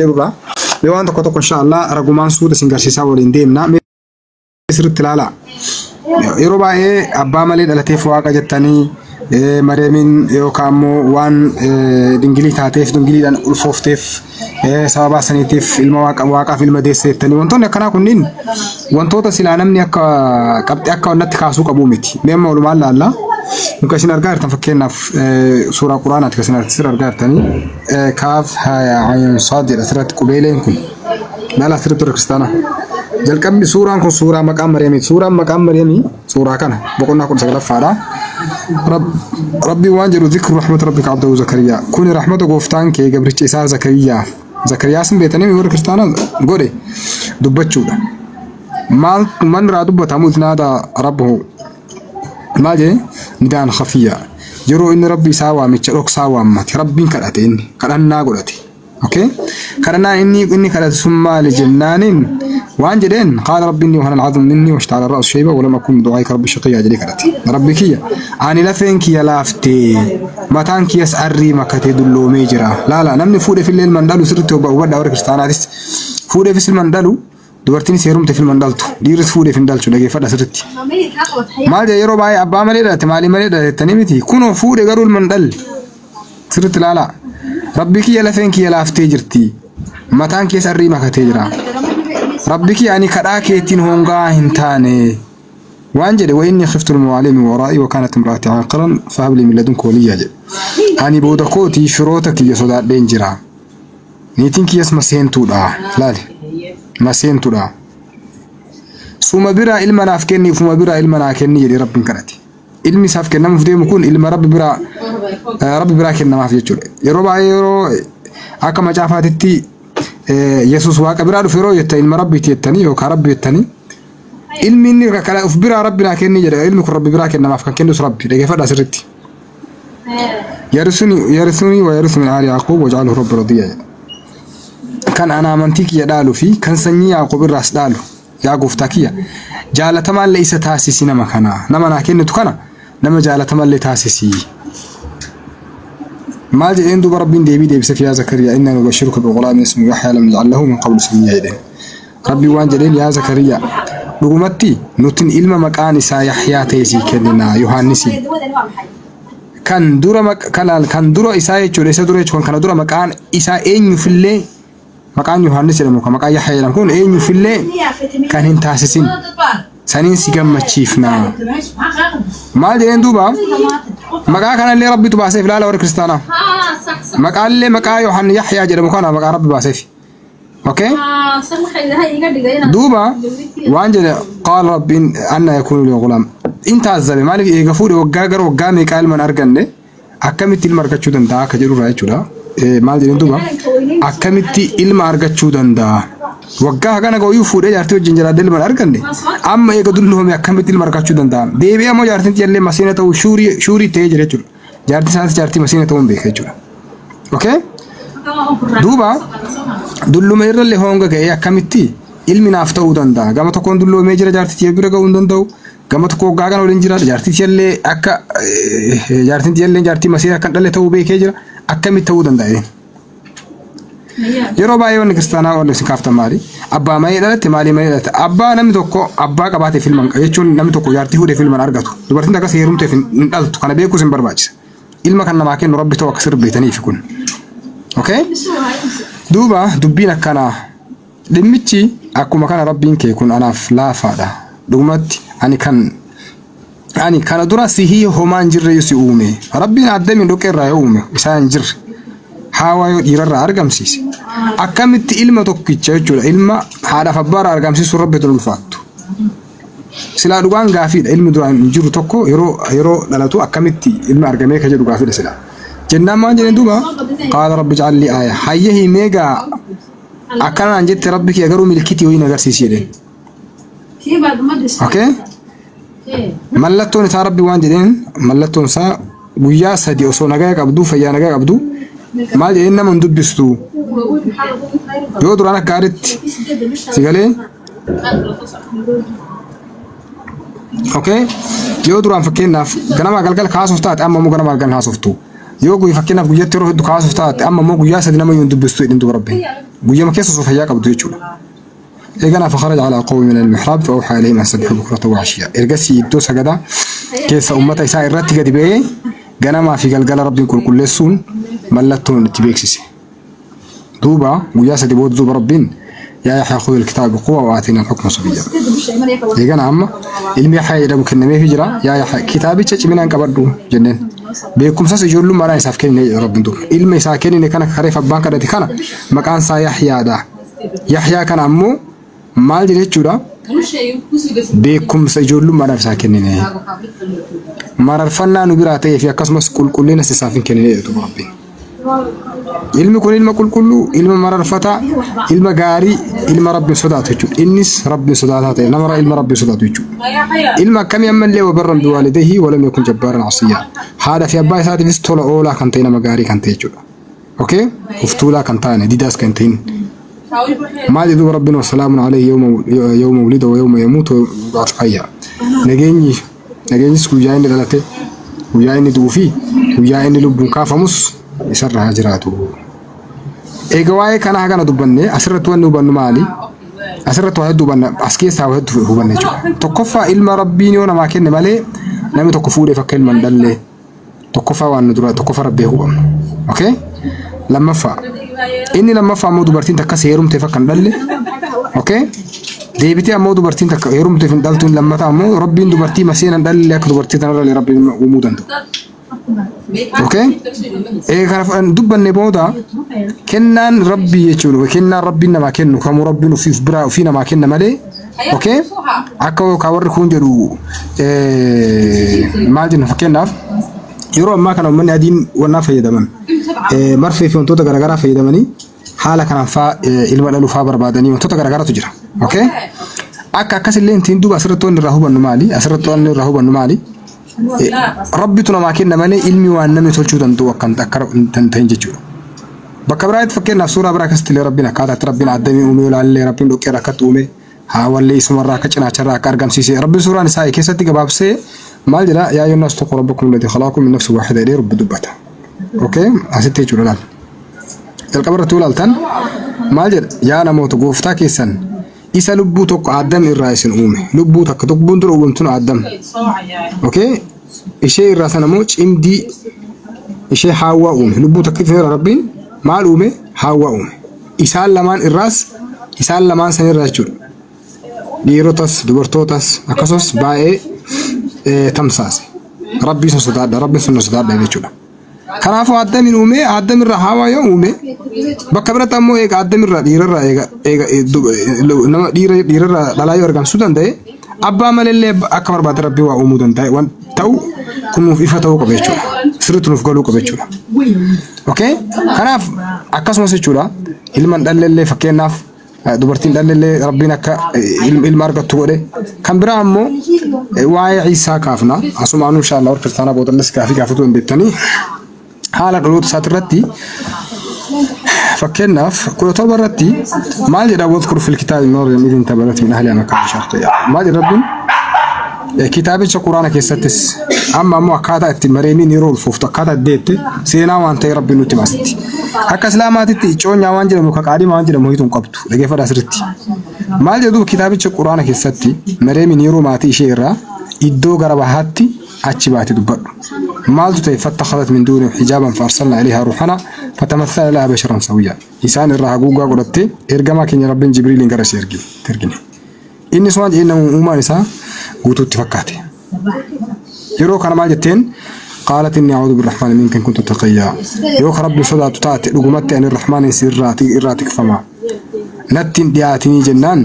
جرورا لوان تكو إن شاء الله رجومان سود سنجرسي ساولين ديمنا مصر تلالا يروبا أبا مالي دلتي فواقع جتاني مريمين يوكامو وان دنجلي تاتيف دنجلي دان الفوفتيف سبب سنتيف المواقع في المدرسة تاني وانتون يكنا كونين وانتو تسيلانا من يك كبت يك ونت كاسوك أبومتي بيم معلومات لا ممكن أرجع تفكرنا في سورة القرآن تكسر أرجع تاني كاف هاي عين صادر أثرت قبيلين كل ما لا أثرت تركستانا جل كم سورة كون سورة مقام مريمي سورة كنا بقولنا كل سجل فارا ربي وانجل ذكر رحمة ربك عبده زكريا كون رحمته قفتان كي قبرتش إساء زكريا اسم بيتني يقول كريستانا قولي دبتشو من را دبت عمود نادى ربه ما جي ندان خفية جرو إن ربي ساوا متشروك ساوا مات ربي كراتين كرنا قولتي أوكي كرنا إني كرات ثم لجنان وانجلين قال ربي إني وهنا العظم مني واشتعل الرأس شيبة ولم أكن بدعائك ربي شقيا أجلي كراتي ربي كيا أني لفينك يا لافتي متانك يسعري مكتي دلو ميجرا لا نمني فودي في الليل مندالو سرتو بأوبر دورك استاناتيس فودي في المندالو دورتني سيروم تفيل مندالتو ديرس فودي في مندالتو لقي فدا سرتي ما جا يرو باي أبا مريدا تمالي مريدا تنمتي كونو فودي قرول مندال سرت لا ربي كيا لفينك يا لافتي جرتي متانك يسعري مكتي جرا ربك يعني كراكيتين هونغا هنتاني وانجل وإني خفت الموالي من ورائي وكانت امرأتي عاقرا فهب لي من لدنك وليا جل يعني بودكوتي شروطك يا صداع دينجرا نيتينك يس مسين تودا لا مسين تودا سوما برا علما نافكني فما برا علما ناكني يدي رب كرتي علمي سافكنا مفدي مكون علم رب برا كنا ما في جل يروبا يرو أكما جافاتي يسوع واقع برا فيرو يتين مربي تيتني وكربي يتني علم إني كلا أفبرا ربنا كني جل علمك ربي برا كنا ما فكان كندوس ربي لقي فدا سرتي يرثني ويرث من آل يعقوب وجعله رب رضيا كان أنا منتيك يدالو في كان سني يعقوب الرأس دالو يعقوب تاكيا جالة مال ليس تاسيسي نما كنا نما ناكن تكنا نما جالة مال لتاسيسي ما جاء عنده بربين ديبي سفيا زكريا إننا نبشرك بغلام اسمه يحيى لم نجعل له من قبل سميا يدين ربي وانجلين يا زكريا لغمتي نتن علم مكان إسا يحيى تيسي كننا يوحنسي كان دورا إسا يجور إسا دورا يجور كان دورا مكان إسا إين يفلي مكان يوحنسي لمكا مكان يحيى لم كون إين يفلي كان هنتاسسين سنين سيقام مچيفنا ما جاء دوبا مكا كان اللي ربي تباسيف لا ورا كريستانا مكا اللي مكا يوحنا يحيى جل مكانا مكا ربي باسيف اوكي دوبا وانجل قال ربي أن يكون لي غلام انت عزبي مالك غفوري وغاغر وغامي قال من ارغنه اكمتي المركچو دندا كجرو رايچودا مال دين دوبا اكمتي علم ارغچو دندا وغا غنا غو يفوده جارتي جنجرا دل من ارغنه اما يغدلهم اكمتي المركچو دندا ديبي امو جارتي يلي مسينه تو شوري تيج ريچو جارتي سانس جارتي مسينه تو بيخچو اوكي دوبا دلو مير اللي هونغا غي اكمتي علم نافتو دندا غما تكون دلو ميجر جارتي يبره غو دندو غما تكو غاغان ولنجرا جارتي يلي اكا جارتي يلي جارتي مسينه كان دله تو بيخجرا اكمتو دندا يرو بايون كريستانا ولا سكافتا مالي ابا ما يدلت مالي ما يدلت ابا نمي توكو ابا قباتي فيلم يچون نمي توكو يارتي هودي فيلم ارغاتو دبرتين دغا سيروم تفين ندالت كان بيكو سمبرباج علما كان ما كان ربي تو اكثر بيتني فيكون اوكي دوبا دبينا كان دمتي اكو مكان ربين كيكون انا فلا فادا دومت اني كان دراسي هي همان جر يسي اومي ربنا ادمي دوكر رايومي اسان جر حاوايو ديرر ارغمسيس اكمت علم توكيچا جول علم هذا فبار ارغمسيس ربي تلفاتو سلا دوغان غافيد علم دران جيرو توكو يرو دلاتو اكمت علم ارغمي كجدو غافيد سلا جنة ما جن دوبا قال رب اجعل لي آية حيه ميغا أكنا أنجت ربك يقرو ملكتي وين أقر سيسيرين أوكي ملتون تا ربي وانجدين ملتون سا ويا سدي أصو نجاك عبدو فيا نجاك عبدو ما جينا من دبستو يودر أنا كارت سيقالي أوكي يودر أنا فكرنا كنا ما قال خاص وفتات أما مو كنا ما قال خاص وفتو يوغو يفكنا بجيت روح الدكاس فتات أما مو جياس دينا ما يندبستو إدين ربي جيا ما كيس صفيا قبض يجوا إجانا فخرج على قوم من المحراب فأوحى إليهم أن سبحوا بكرة وعشية إرجسي يدوس هكذا كيس أمته يساء الرتي قد بيه جانا ما في قال ربي كل سون ملتون تبيكسي دوبا جياس دي بود دوب ربين يا يحيى خذ الكتاب بقوة وآتينا الحكم صبيا إجانا أما علم يحيى يدرب كنمي هجرة يا يحيى كتابي تشي من أنك بدو جنن بيكم ساس يجولو مرا يسافكني رب دور علم يساكني كان خريف بانك دتي كان مكان سا يحيى دا يحيى كان أمو مال جري جورا بيكم سيجولو مرا يساكني مرا الفنان نبراتي في قسمس كلنا سيسافكني ربي علم كل علم كله علم مرر فتا علم غاري علم رب صدات يجو انس رب صدات نمر علم رب صدات يجو علم كم يمن له وبرم بوالديه ولم يكن جبارا عصيا هذا في ابا سات فيستول اولا كنتين مغاري كنت يجو اوكي افتولا كنتان ديداس كنتين ما يدو ربنا وسلام عليه يوم ولد ويوم يموت وعطفيا نجيني سكوجاين دلته وياين دوفي وياين لبن كافمس يسر هاجراته إيجواي كان هاجنا دبنة أسرت وان دبنة مالي أسرت واحد دبنة أسكيس واحد دبنة جو تكفى علم ربيني ونا ما كنا مالي نامي تكفوا لي فكل من دلله تكفى وان ندرا تكفى ربيه هو أوكي لما فا إني لما فا مودو برتين تكسيرهم تفكر دلله أوكي ديبتي مودو برتين تكيرهم تفكر دلتون لما تامو ربين دو برتين مسينا دلله كدو برتين تنرى لربي ومودن اوكي ايه كان دبن بودا كنان ربي يجلو كنان ربنا ما كنو كم ربنا في برا وفينا ما كنا مالي اوكي اكو كاور كونجرو مالدين فكناف يرو ما كانوا من ادين ونا فيدمن مرفي في انتو تغرغرا فيدمني حالا كان فا علم دلو فا بربادني انتو تغرغرا تجرا اوكي اكا كسلين تندو اسرتون رهوبن مالي اسرتون رهوبن مالي ربي تنا ما كنا مالي علمي وانمي تلشو تنتو وكان تكر تنتهنجو بكبرايت فكرنا سورة براكست لربنا كاتت ربنا عدمي أمي ولا اللي ربنا دوكي راكت أمي ها واللي اسم الراكت جنا شرا كارجم سيسي ربي سورة نساء كيستي جباب سي مال جلا يا أيها الناس اتقوا ربكم الذي خلقكم من نفس واحدة دي رب دبته أوكي أسيتي جلال الكبر طول التن مال جل يا أنا موت قوفتا كيسن إسا لبوتك عدم الرئيس أمي لبوتك تقبندر وبنتون عدم أوكي إشي الرأسنا موج إمدي إشي حوا أمي لبوتك كيف ربين مال أمي حوا أمي إسال لمان الرأس إسال لمان سن الرجل ديروتس دبرتوتس أكسوس باي تمساس ربي سنصداد ربي سنصداد بيجولا كنافو عدم أمي عدم الرحوا يا أمي بكبرت أمو إيك عدم دير نما دير لا يورجان سودان ده أبا ملله أكبر بعد ربي وأمودن ده وان تاو كم في فتاو كبيتشولا سرت نفقلو كبيتشولا أوكي كناف أكاس مسيتشولا علم دلله فكيناف دبرتين دلله ربنا ك الماركة تقوله كم برا أمو واي عيسى كافنا أسمعنا إن شاء الله وركرتنا بود الناس كافي بيتني حالا قلوت ساترتي فكرنا في كل تبرتي ما جرى واذكر في الكتاب النور إذ انتبرت من أهل أنا كان شرطيا ما جرى ربنا كتابة القرآن كيستس أما مو كذا تمريني نيرول فوفتا كذا ديت سينا وانتي ربي نتماسكتي هكذا سلامات تيجون يوان جرى مكاكادي ما جرى مهيتون قبض لقي فرا سرتي ما جرى كتابة القرآن كيستي مريمي نيرو ماتي شيرا إدو غربهاتي أتشباتي دبر مالتو فاتخذت من دون حجابا فأرسلنا عليها روحنا فتمثل لها بشرا سويا إنسان الرهقوقا قلت إرقما كين ربين جبريل انقرس ترقني إني سوان إنه أمان إسا قوتو اتفكاتي يروك أنا مالجتين قالت إني أعوذ بالرحمن منك كنت تقيا يروك ربي صدا تتاتي لقمت أن الرحمن يسير إراتك فما نتين دياتني جنان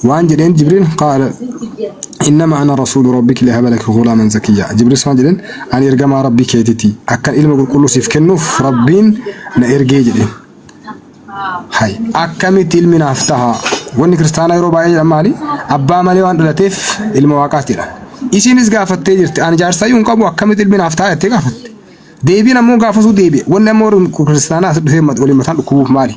وان جدين جبريل قال إنما أنا رسول ربك لهب لك غلاما زكيا جبريل سبحانه جدين أن يرجع مع ربي كيتتي أكن إلما كله سيف كنوف ربين نيرجع جدين هاي أكمل تلمنا أفتها وني كريستانا يروبا مالي أبا مالي وان لطيف المواقعات له إيشينس قافت تجرت أنا جالس يوم كابو أكمل تلمنا أفتها تقافت ديبي نمو قافسو ديبي ونمور كريستانا سبحانه ولي مثلا كوب مالي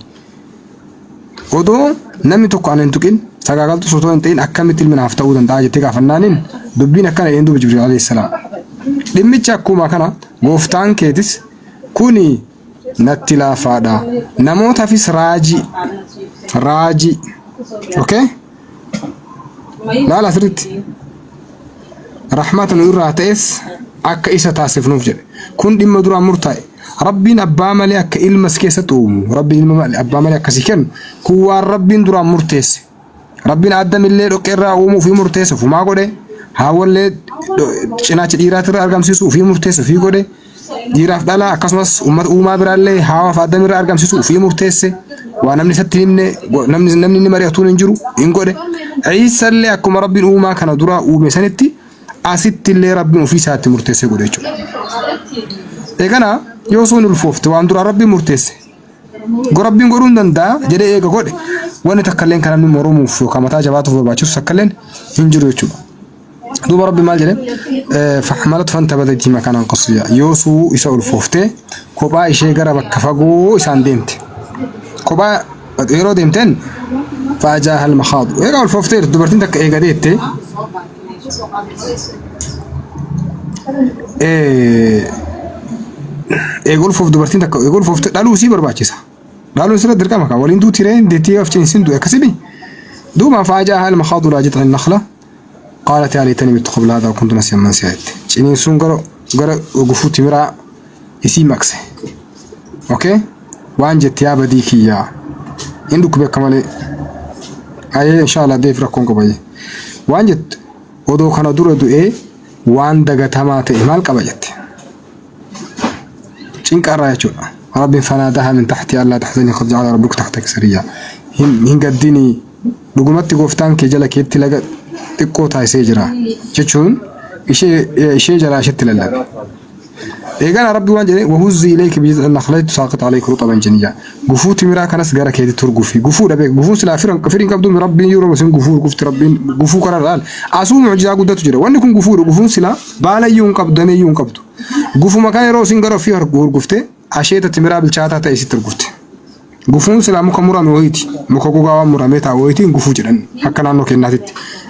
ودو نمي تقو أن تكين ساقالتو سوتو انتين أكمل تلمنا أفتها ودن داجة تقافنانين دبين أكنا يندو بجبريل عليه السلام لميتش أكو ما كان غوفتان كيتس كوني نتلا فادا نموت في راجي اوكي لا سرت رحمة نور تأس أك إيسا تاسف نفجر كن دم درا مرتاي ربي أبا مالي أك المسكيسة توم ربي أبا مالي أك سكن كوار ربي درا مرتاس ربي عدم الليل وكرا ومو في مرتاس وما قوله هاول الليل شناش ديرات رأرقم سيسو في مرتاس في قوله ديرات دالا أكسمس وما برالي هاوا فادم رأرقم سيسو في مرتاس ونمني ستيمني نمني نمرياتون انجرو إنقوله عيسى اللي أكم ربي وما كان درا ومسانتي أسيت اللي ربي في ساعة مرتاس قوله شو إيجانا يوصون الفوفت وأندرا ربي مرتاس ربي نقولون دندا جري إيجا قوله وانا تكلين كلام مروم وفو كما تاجباته وباچوف سكلين انجرو يچو دوب ربي مال جره فحملت فانتبذت مكانا قصيا يوسو يسو الفوفته كوبا يشي غرا بكفغو يسان ديمت كوبا يرو ديمتن فاجاها المخاض ايغا الفوفته دبرتين تك ايغا ديتي ايغول فوف دبرتين تك ايغول فوفته دالو سي برباچيسا قالوا سر دركا مكا ولين دو تيرين ديتي اف تشين دو اكسبي دوما فاجاها المخاض لاجت النخله قالت يا ليتني مت قبل هذا وكنت ناسيا منسيت تشيني سونغرو غرا وغفو تيمرا اسي ماكس اوكي وانجت يا بديكيا عندك بكمال اي ان شاء الله ديف ركونكو باي وانجت ودو كان دورو دو اي وان دغتمات مال قبيت چنقرا يچو ربي فنادها من تحت الله تحزني قد جعل ربك تحتك سريا هين قديني دغمتي غفتان كجلك يتلغ تكو تاي سيجرا چچون شي جرا شتلل ايغان ربي وانجي وهز اليك بجذع النخله تساقط عليك رطبا جنيا غفوت ميرا كنس غرا كيد ترغفي غفو دبك غفو سلافرن كفرين قبض ربي يورو سن غفو غفت ربي غفو قرال اسو معجزه قدت جرا وانكم غفو سلا بالايون قبضني يون قبض غفو مكان رو سنغرو في غفته عشيته تمرا بالشاتا تايسي ترغفت غفون سلا مكمرا مويتي مكوغا مراميتا ويتي غفو جدن حكنانو كناتي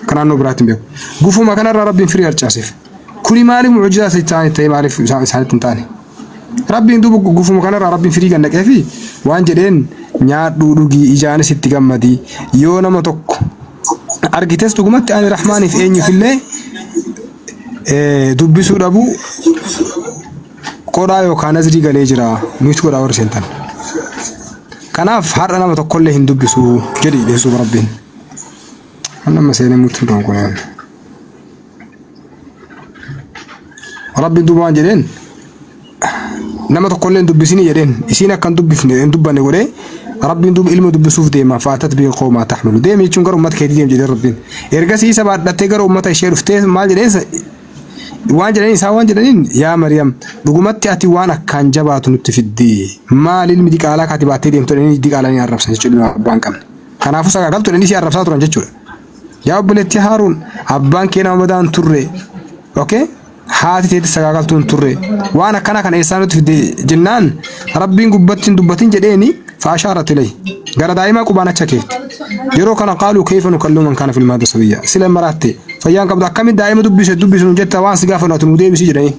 كنانو براتم بيو غفو مكان ربي فريار تشاسف كل مالي معجزه سيتاني تي معرف سانت تاني ربي ندوب غفو مكان ربي فري غنك في وان جدن نيا دودوغي اجانه ستغمدي يونا متوك ارغيتس تغمت ان الرحمن في اني في الله دوبسو دبو قودا يو كانزري غليجرا ميت قودا ورسنتن كناف حرنا متكل هندوبسو جدي يسوع ربين انا مسينا متدون كون ربي دوبان جدين نما تقول دوبسيني جدين اسينا كان دوبفني دوباني غوري ربي دوب علم دوبسوف ديما فاتت به قوم تحمل ديما يچونغر امت كيديم جدي ربين ارغسي سبا دتغر امت شيرفته مال جدين وانجلين ساوانجلين يا مريم دغمت اتي وانا كان جبات نتفدي مال المديك على كاتبات ديم توني ديك على ني عرفسن جلنا بانكم كان افسا قال توني سي عرفسا ترون جچو يا بنتي هارون ابان كينا مدان توري اوكي هاتي تي سغاغل تون توري وانا كان انسان تفدي جنان ربين غبتين دبتين جديني فاشارت لي غير دائما قبانا تشكيت يرو كان قالوا كيف نكلم من كان في الماده سويه سلام مراتي فيان قبل كم دائما دبس جت وانس غافنا تنودي بيسي جدي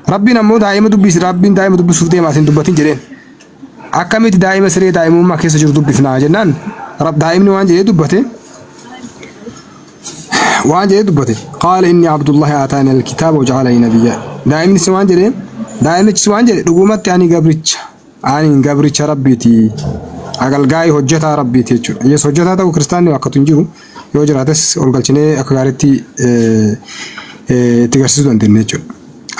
ربنا مو دائما دبس ربين دائما دبس ودي ما سن دبتين جدين اكمت دائما سري دائما ما كيس جر دبفنا جنان رب دائما وانجي دبته وانجي دبته قال اني عبد الله اتاني الكتاب وجعلني نبيا دائما سوانجي دائما سوانجي دغومت يعني غبريچ ربيتي اغل غاي حجتا ربيتي يس حجتا تو كريستيان وقتن جيرو يو جراتس اورغالچني اكغارتي تيغرسو دندنچو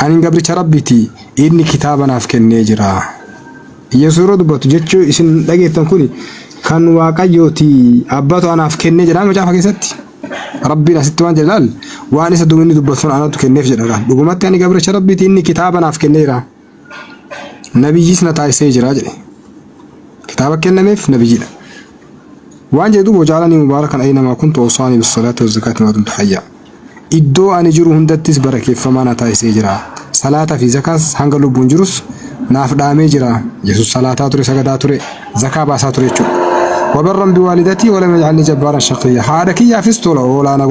اني غبريچ ربيتي اني كتابنا افكني جرا يسورو دبت جچو اسن دغيتن كوني كان واقيوتي اباتو انا افكني جرا مجا فكيست ربنا ستوان جلال واني سدومني دبتون انا تكنيف جرا دغمت اني غبريچ ربيتي اني كتابنا افكني جرا نبي جسنا تايسي جراجي كتابك كنمف نبي جينا وان جدو وجعلني مباركا اينما كنت اوصاني بالصلاه والزكاه ما دمت حيا ادو ان جرو هندتس بركه فما تايسي جرا صلاه في زكاه هانغلو بونجروس ناف دامي جرا يسوع صلاه توري سغدا توري زكاه باسا توري وبرا بوالدتي ولم يجعلني جبارا شقيا حادك يا فستولا ولا انا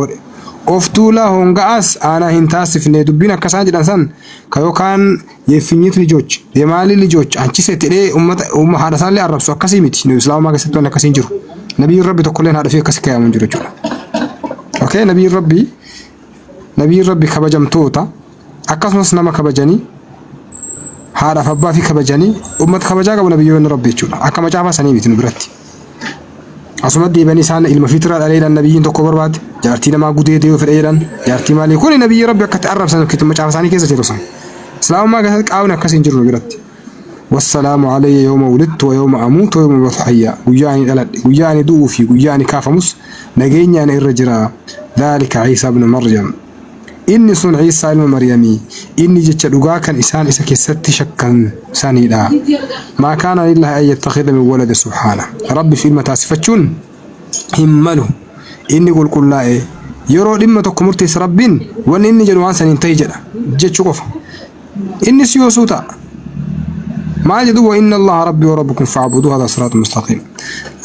أفتولا هونغاس أنا هنتاسف ندبينا كسان جدانسان كيو كان يفنيت لجوج يمالي لجوج أنتي ستري أمة حدثان لي عرب سو كسيمت نو إسلام ما كسبتون كسين جرو نبي ربي تقولين هذا فيه كسكيا من جرو جرو أوكي نبي ربي كبجم توتا أكاسمس نما كبجاني هذا فبا في كبجاني أمة كبجاga ونبي ربي جرو أكما جابا سنيمت نبرتي أصمد بني سان المفيتر علينا النبيين تكبر بعد جارتينا ما قديه ديو في الإيران جارتي مالي كل نبي ربي كتعرف سنة كتب مجاب ساني كيسة جرسان سلام ما قالك عاونا كسين جرو جرت والسلام علي يوم ولدت ويوم أموت ويوم أبعث حيا وياني دوفي وياني كافمس نجيني أنا الرجرا ذلك عيسى ابن مريم إني صن عيسى ابن مريمي إني جت لقاك إنسان إسا كست شكا ساني لا ما كان لله أن يتخذ من ولد سبحانه ربي في المتاسفتشون همله إني قل كل لا يرو لما تكمرتس ربين وأن إني جلوان سنين تيجلا جت شقف إني سيوسوتا ما جدوا وإن الله ربي وربكم فاعبدوه هذا صراط مستقيم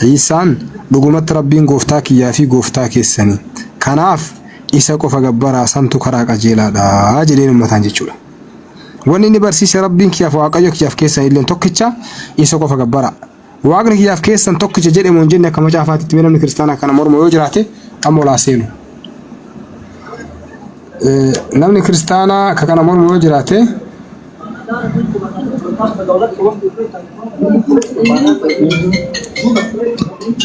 عيسان بقومت ربين قوفتاك يا في قوفتاك السنين كناف إسا قف جبارا سنتو كراك أجيلا دا أجلين متان جتشولا واني برسيس ربين كياف واقعيو كياف كيسا إلين توكيتشا إسا قف جبارا واقعي كياف كيسا توكيتشا جري من جنة كما جافات تمينا من كريستانا كان مرمو يجراته أمو لاسينو نمني كريستانا كان مرمو يجراته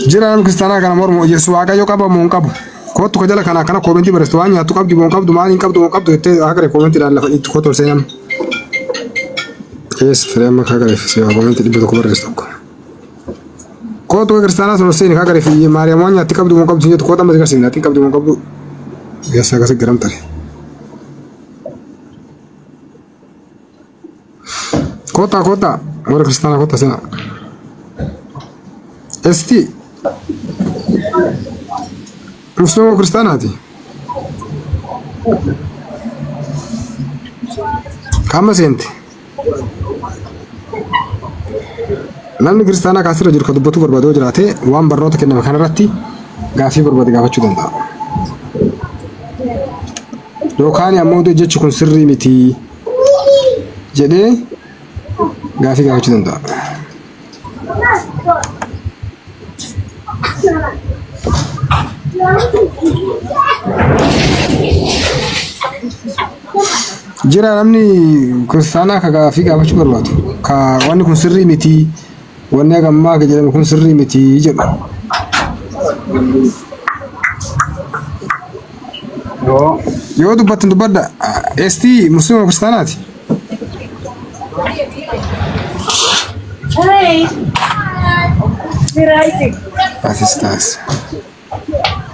جرى كريستانا كان مرمو يسوع واقعيو كابا مون كابو كوت كجلا كنا كومنتي برستواني هاتو كاب جبون كاب دماني كاب دمون كاب دوت هكذا كومنتي لان لفت كوتور سينام كيس فريم هكذا في سيا كومنتي اللي بتكبر رستوك كوت كريستانا سولسين هكذا في ماريامون هاتي كاب دمون كاب جنيت كوتا ما تكسين هاتي كاب دمون كاب يا ساقة سجرام تري كوتا ورا كريستانا كوتا سينا استي مسلم وكريستيان هذه كم سنت نحن كريستيان كاسر رجل كتب بتو بربادو جراته وام برنوت كنا مكان راتي غافي بربادي غافي شو دندا لو كان يمود جت شكون سري متي جده غافي شو دندا جرا نمني كريستانا كغافي غافي بربادو كا واني كون سري متي واني غما كجل كون سري متي جد يو دبدا استي مسلم كريستاناتي هاي برايتك استاس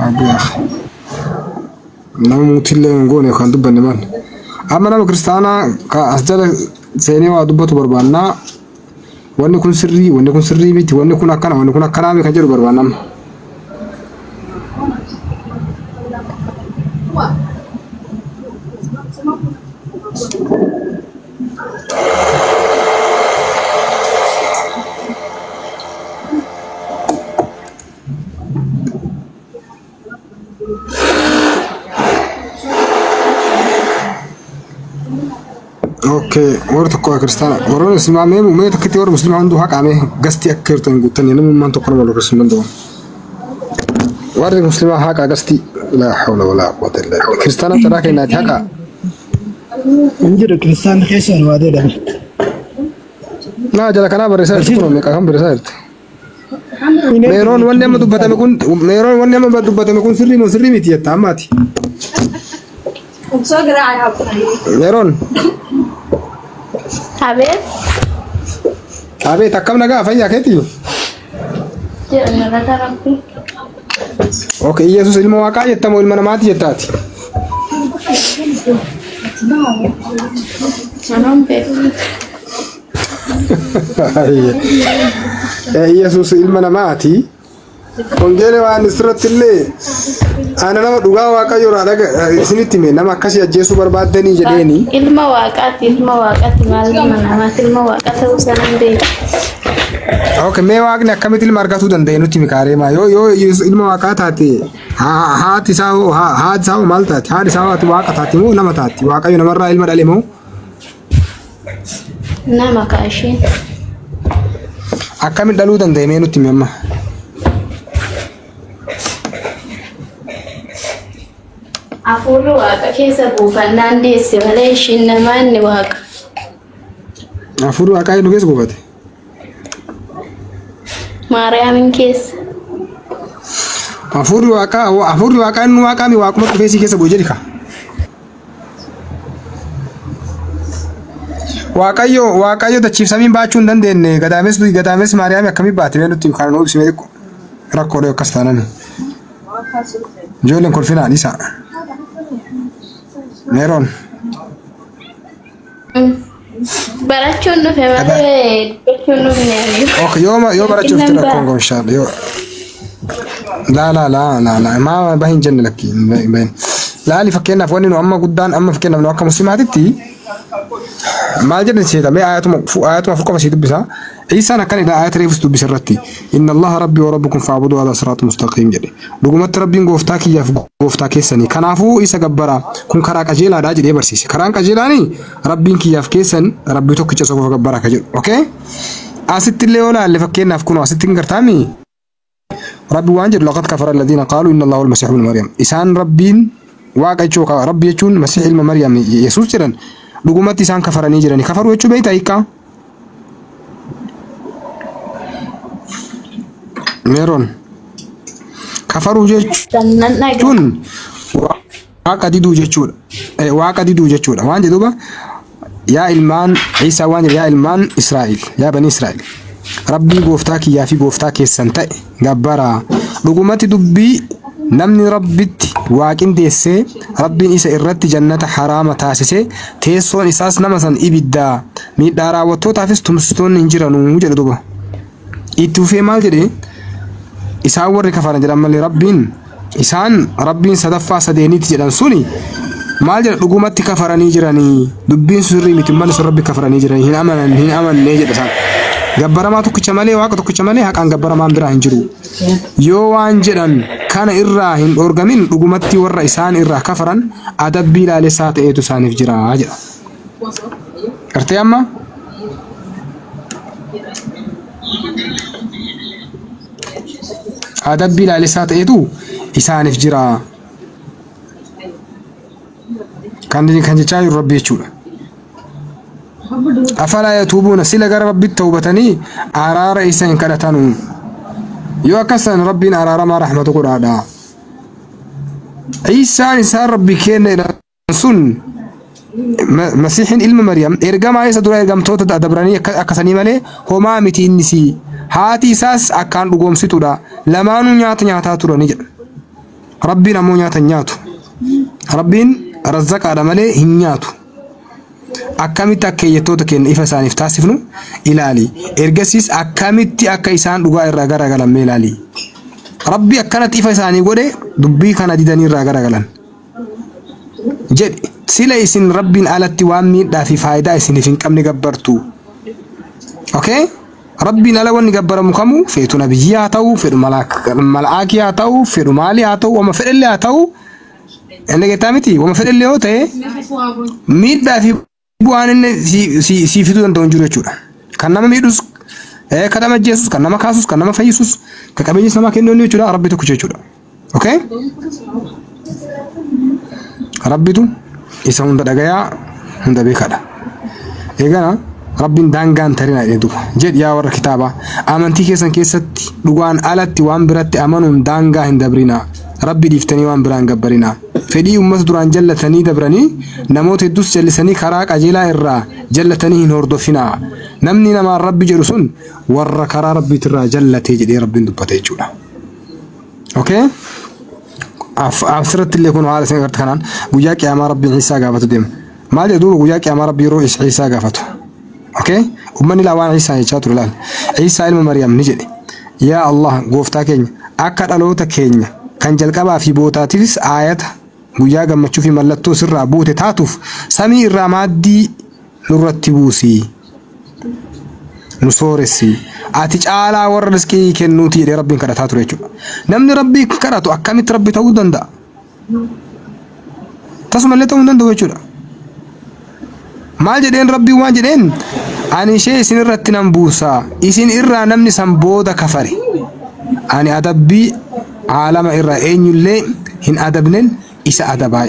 أبي أخي نمو تيلي نقول يا خان دبنا مان أما أنا كريستانا كأسجل سيني وادبته بربانا واني كون سري بيتي واني كون أكنا بكجر بربانا اوكي ورتك كريستانا ورنا اسمع ميم وما تكتي ور مسلم عنده حق عمه قستي اكرتن قلتني انا ما انت قرب ولا رسم عنده ور مسلم حق قستي لا حول ولا قوه الا بالله كريستانا تراك ان حق انجر كريستانا خيسن وادي ده لا جلا كنا برسال تكون كم برسال ميرون ونما دبته مكون ميرون ونما دبته مكون سري متي تاماتي ميرون Abe takam naga fayya keti. Okay, Yesus ilmu waka yettamo ilmu namati yettati. Yesus ilmu namati. Ongele wa nisratille. Ana nama duga waka yora daga isiniti me nama kasi Yesu barbadani jedeni. Ilmu waqati mal nama ilmu waqati usanande. اوكي مي واقني اكمت الماركاتو دندينو تي مكاري ما يو ilma waqataati haati saao maltaati haati saawati waqataati moo nama taati waaqayyo namarraa ilma dhale moo nama kaashin akkamit dhaluu danda'e nutti himi afuurri waaqa keessa buufannaan deesse malee ishiin namaanni waaqa afuurri waaqaa nu keessa buufate maariyaamin keessa afuurri waaqaa nu waaqaa mi waaquma qufeesii keessa bu'e jedhika waaqayyo dachiifsamiin baachuu hin dandeenye gadaames maariyaami akkamii baate mee nutti kan nu ibsime rakkoodha akkas taanani ijoolleen kolfinaan isa meeroon barachuun dhufe malee dubbachuun dhufne okay yoo barachuuf tira kongo inshallah yoo la ma bahin jenne lakki bahin laali fakkeenyaaf wanni nu amma guddaan amma fakkeenyaaf nu akka muslimaatitti maal jedhan seeta mee ayatuma furqama si dubbisa عيسى كان إذا آيات ريفس بسرتي إن الله ربي وربكم فاعبدوا على صراط مستقيم جدي دغمت ربي غوفتاكي يا غوفتاكي سني كنافو عيسى غبرا كون كراك اجيلا داجي دي برسيس كرانك اجيلاني ربي كي يافكيسن ربي توك تشسو غبرا كجل اوكي اسيت اللي ولا اللي فكينا فكون اسيت غرتامي ربي وانجر لقد كفر الذين قالوا ان الله هو المسيح ابن مريم إسان ربين واقع جوكا ربي يچون مسيح ابن مريم يسوع جرن دغمت إسان كفرني جرني كفروا يچو بيتا ايكا ميرون كفروا جيتون واقع ديدو جيتشود واقع ديدو جيتشود وان دوبا يا إلمان عيسى وان يا إلمان إسرائيل يا بني إسرائيل ربي غوفتاكي يا في غوفتاكي سنتاي غبرا لغمتي دبي نمني ربيت واقين ديسه ربي إسا إرت جنة حرام تاسسه تيسون إساس نمسن إبدا مي دارا وتو تافس تمستون انجرانو جل دوبا إتوفي مال جدي إسان ورّي كفارن جدًا مالي إسان ربين صدفا سديني تجدًا سوني مال جدًا لقومتي كفارني جراني دبين سوري متمال سور ربي كفارني جراني هن أمن نيجد سان جبرا ما توكي شمالي واقع توكي شمالي هك عن جبرا ما عندنا هنجرو يوان جدًا كان إرّاهن أورجمين لقومتي ورّا إسان إرّاه كفارن أدب بلا لسات إيتو سانف جرا جدًا أرتياما أدب بلا لسات إيدو إسان فجرا كان جاي ربي يشوف أفلا يتوبون سلا جرب ربي التوبتني أرار إسان كرتانو يو كسن ربي أرار ما رحمة قرادا إسان ربي كين سن مسيح علم مريم إرجم عيسى دور إرجم توت أدبراني أكسني ماله هما متين نسي هاتي ساس أكان لقوم ستورا لما نيات تورا نجد ربنا مو نيات ربين رزق على ماله هنياتو أكمل تكيتو تكين إفسان إفتاسفنو إلالي إرجسيس أكمل أكيسان لقوا الرجال رجلا ميلالي ربي أكنت إفساني قوله دبي كان ديداني الرجال رجلا جد سلا إسن ربين على التوامي دا في فائدة إسن فين كم نجبرتو أوكي ربنا لو نجبر مكمو في تنبيات أو في الملاكيات أو في الماليات أو وما في اللي أتو أنا قتامتي وما في اللي هو تي ميت دا في بوان سي في تون تونجورة شورا كنا ما ميدوس كذا ما جيسوس كنا ما كاسوس كنا ما فيسوس كأبيني سما كنو نيجورا ربي تو كشيء شورا أوكي ربي تو إسمه بدأجايا هندا بيكادا إيجانا ربين دانغان ترينا يدو جد يا ور كتابة أمانتي كيسان كيست لغوان آلت وان برات أمانون دانغا هندبرينا ربي ديفتني وان بران جبرينا فدي أمة دران جلتني دبرني نموت الدوس جلسني خراك أجيلا إرّا جلتني هنوردو فينا نمني نما ربي جرسون ور كرا ربي ترى جلتي جدي ربي دبتي جولا أوكي أفسرت اللي يكون على سنة كنان وياك يا ما ربي عيسى قافته ديم ما جدول وياك يا ما ربي روح عيسى قافته أوكي ومن الأوان عيسى يشاتر الآن عيسى علم مريم نجد يا الله قوفتا كينيا أكد ألوتا كينيا كان جلقبا في بوتاتيس آيات وياك ما تشوفي ملتو سر بوت تاتوف سمي الرمادي نرتبوسي نصورسي أتجعل ورزقي كنوتي لرب كرتات رجوا نمني ربي كرتو أكمل ربي تودن دا تسمع اللي تودن ده وجودا ما جدين ربي واجدين أنا شيء سنر رتنام بوسا إسين إرّا نمني سنبودا كفري أنا أدبي عالم إرّا إن يلّي هن أدبنن إسا أدباي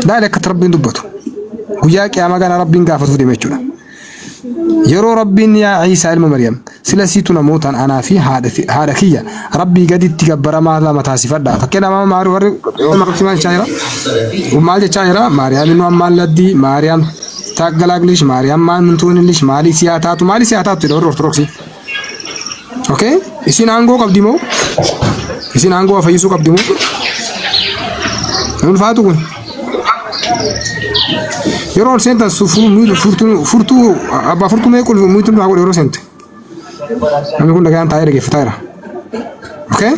ذلك ربي دبته وياك يا مجانا ربي قافت في دمشق يرو ربي يا عيسى ابن مريم سلسيتنا موتا أنا في هذا كيا ربي قد تكبر ما لا متاسف ده فكنا ما معروف ما كمان شايرة وما جت شايرة مريم إنه ما لدي مريم تاجلاجليش مريم ما نتون ليش مالي سياتات تدور أرثوذكسي أوكي إسين عنقو قبديمو إسين عنقو فيسو قبديمو نقول فاتوكن يرون سنتا سفر ميل فرتو أبا فرتو ما يقول ميتون بقول يرون سنت أنا يقول لك أنا تاير كيف تاير أوكي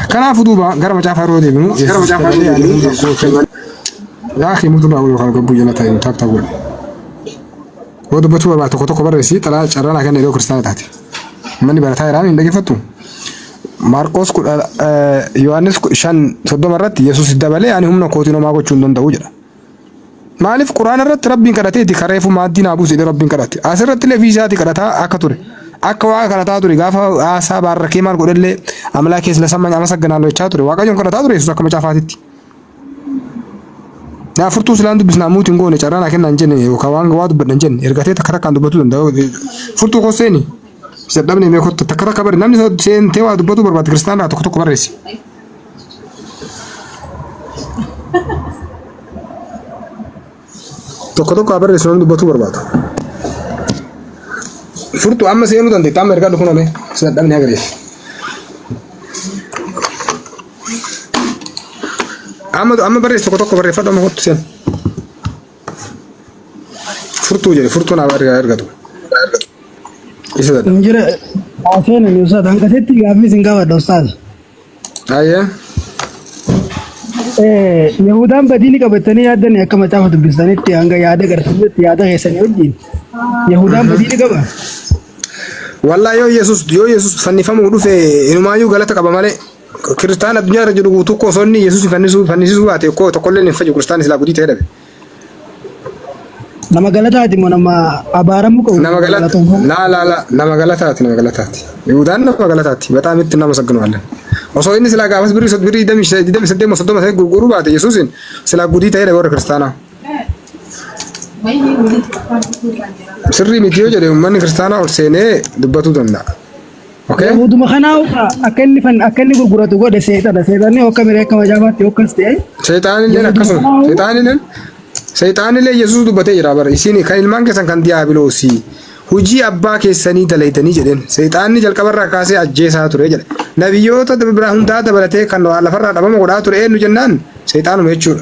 كان فدوبا غير جعفر رودي بنو يا أخي ميتون بقول يخرج بوجنا تاير تقول هو ده بتوه بعد تكتو كبر رئيسي تلا شرنا كان يلو كريستيان تاتي مني برا رامي عندك فتو ماركوس يوحنس شان صدق مرات يسوع الدبلة يعني هم نقطينه ما قلت شندون داوجرا مالف قرآن رت ربين كراتي تكرهه فما دين أبو سيد ربين كراتي أسر التلفزيون تكرهها أكتوري أكوا كراتها توري غافا أسا باركي مال قدر له أملاك يسلا سما نعمة سجنا له يشاتوري واقع يوم كراتها توري يسوع كم جافاتي نا فرتو سلاندو بس نامو تنقول نشارنا كنا نجني وكوان قواد بدنجن إرجعتي تكرر كان دبتو دنداو فرتو قصيني سدبني ميكو تكرر كبر نامي سين تيوا دبتو برباد كريستيان أتوقع كبر رئيسي تكتو كبر رئيسي نامي دبتو برباد فرتو أما سينو دندي تام إرجع دكونا مي سدبني هكذا أما بريس تكتو كبر رئيسي فدام هو تسين فرتو جري فرتو نابر إرجع دو Injira asal ni Ustaz, angkat seti kami singkawa Ustaz. Ayah. Yahudan badini kabatani ada ni akam macam tu bisani tiangga ada kerana tiada kesan yujin. Yahudan badini kaba. Wallah yo Yesus fanni famu udufe inumayu galata kaba male Kristana dunia rajulu gutu ko sonni Yesus fanni su ate ko to kolle ni faju Kristana sila gudi tede. Nama galata hati mana ma abaramu kau. Nama galata. Nama galata hati. Yahudan nama galata hati. Betul itu nama segala orang. Osok ini sila gabas beri demi sedih masuk masuk guru bate Yesusin sila gudi tede orang Kristana. Sirri mitiyo jadi umman Kristana or sene dubbatu danda. Okay? Yahudu makanau akan ni guru tu gua setan ni okey mereka macam apa tiok kerste. Setan ini nak Setan ini Yesus dubbate jira bar isini kan ilman kesan kan diabilosi. Huji abba kesani dalaitani jeden. Setan ini jalkabar rakase ajjesa ture jede. Nabiyota Ibrahim tada balate kan ala farra dabama goda ture nu jennan. Setan mechur.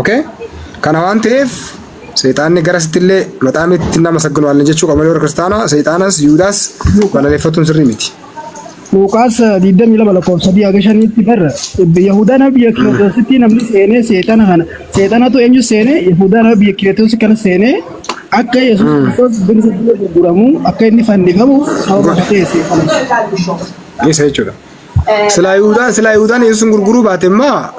Okay? Kana wantef Setan ini garas tille matamit tinna masagno alne jechu kamalor Kristana Setanas Yudas wala lefatun sirrimiti. Lukas dida mila balakon sadi agashani tibar Yahuda nabi yakiyatu siti namni sene setan tu enju sene Yahuda nabi yakiyatu sikana sene akka Yesus Kristus berisa guramu akka ini fandi kamu sawa kate setan. Ini saya coba. Selain Yahuda Yesus guru batemma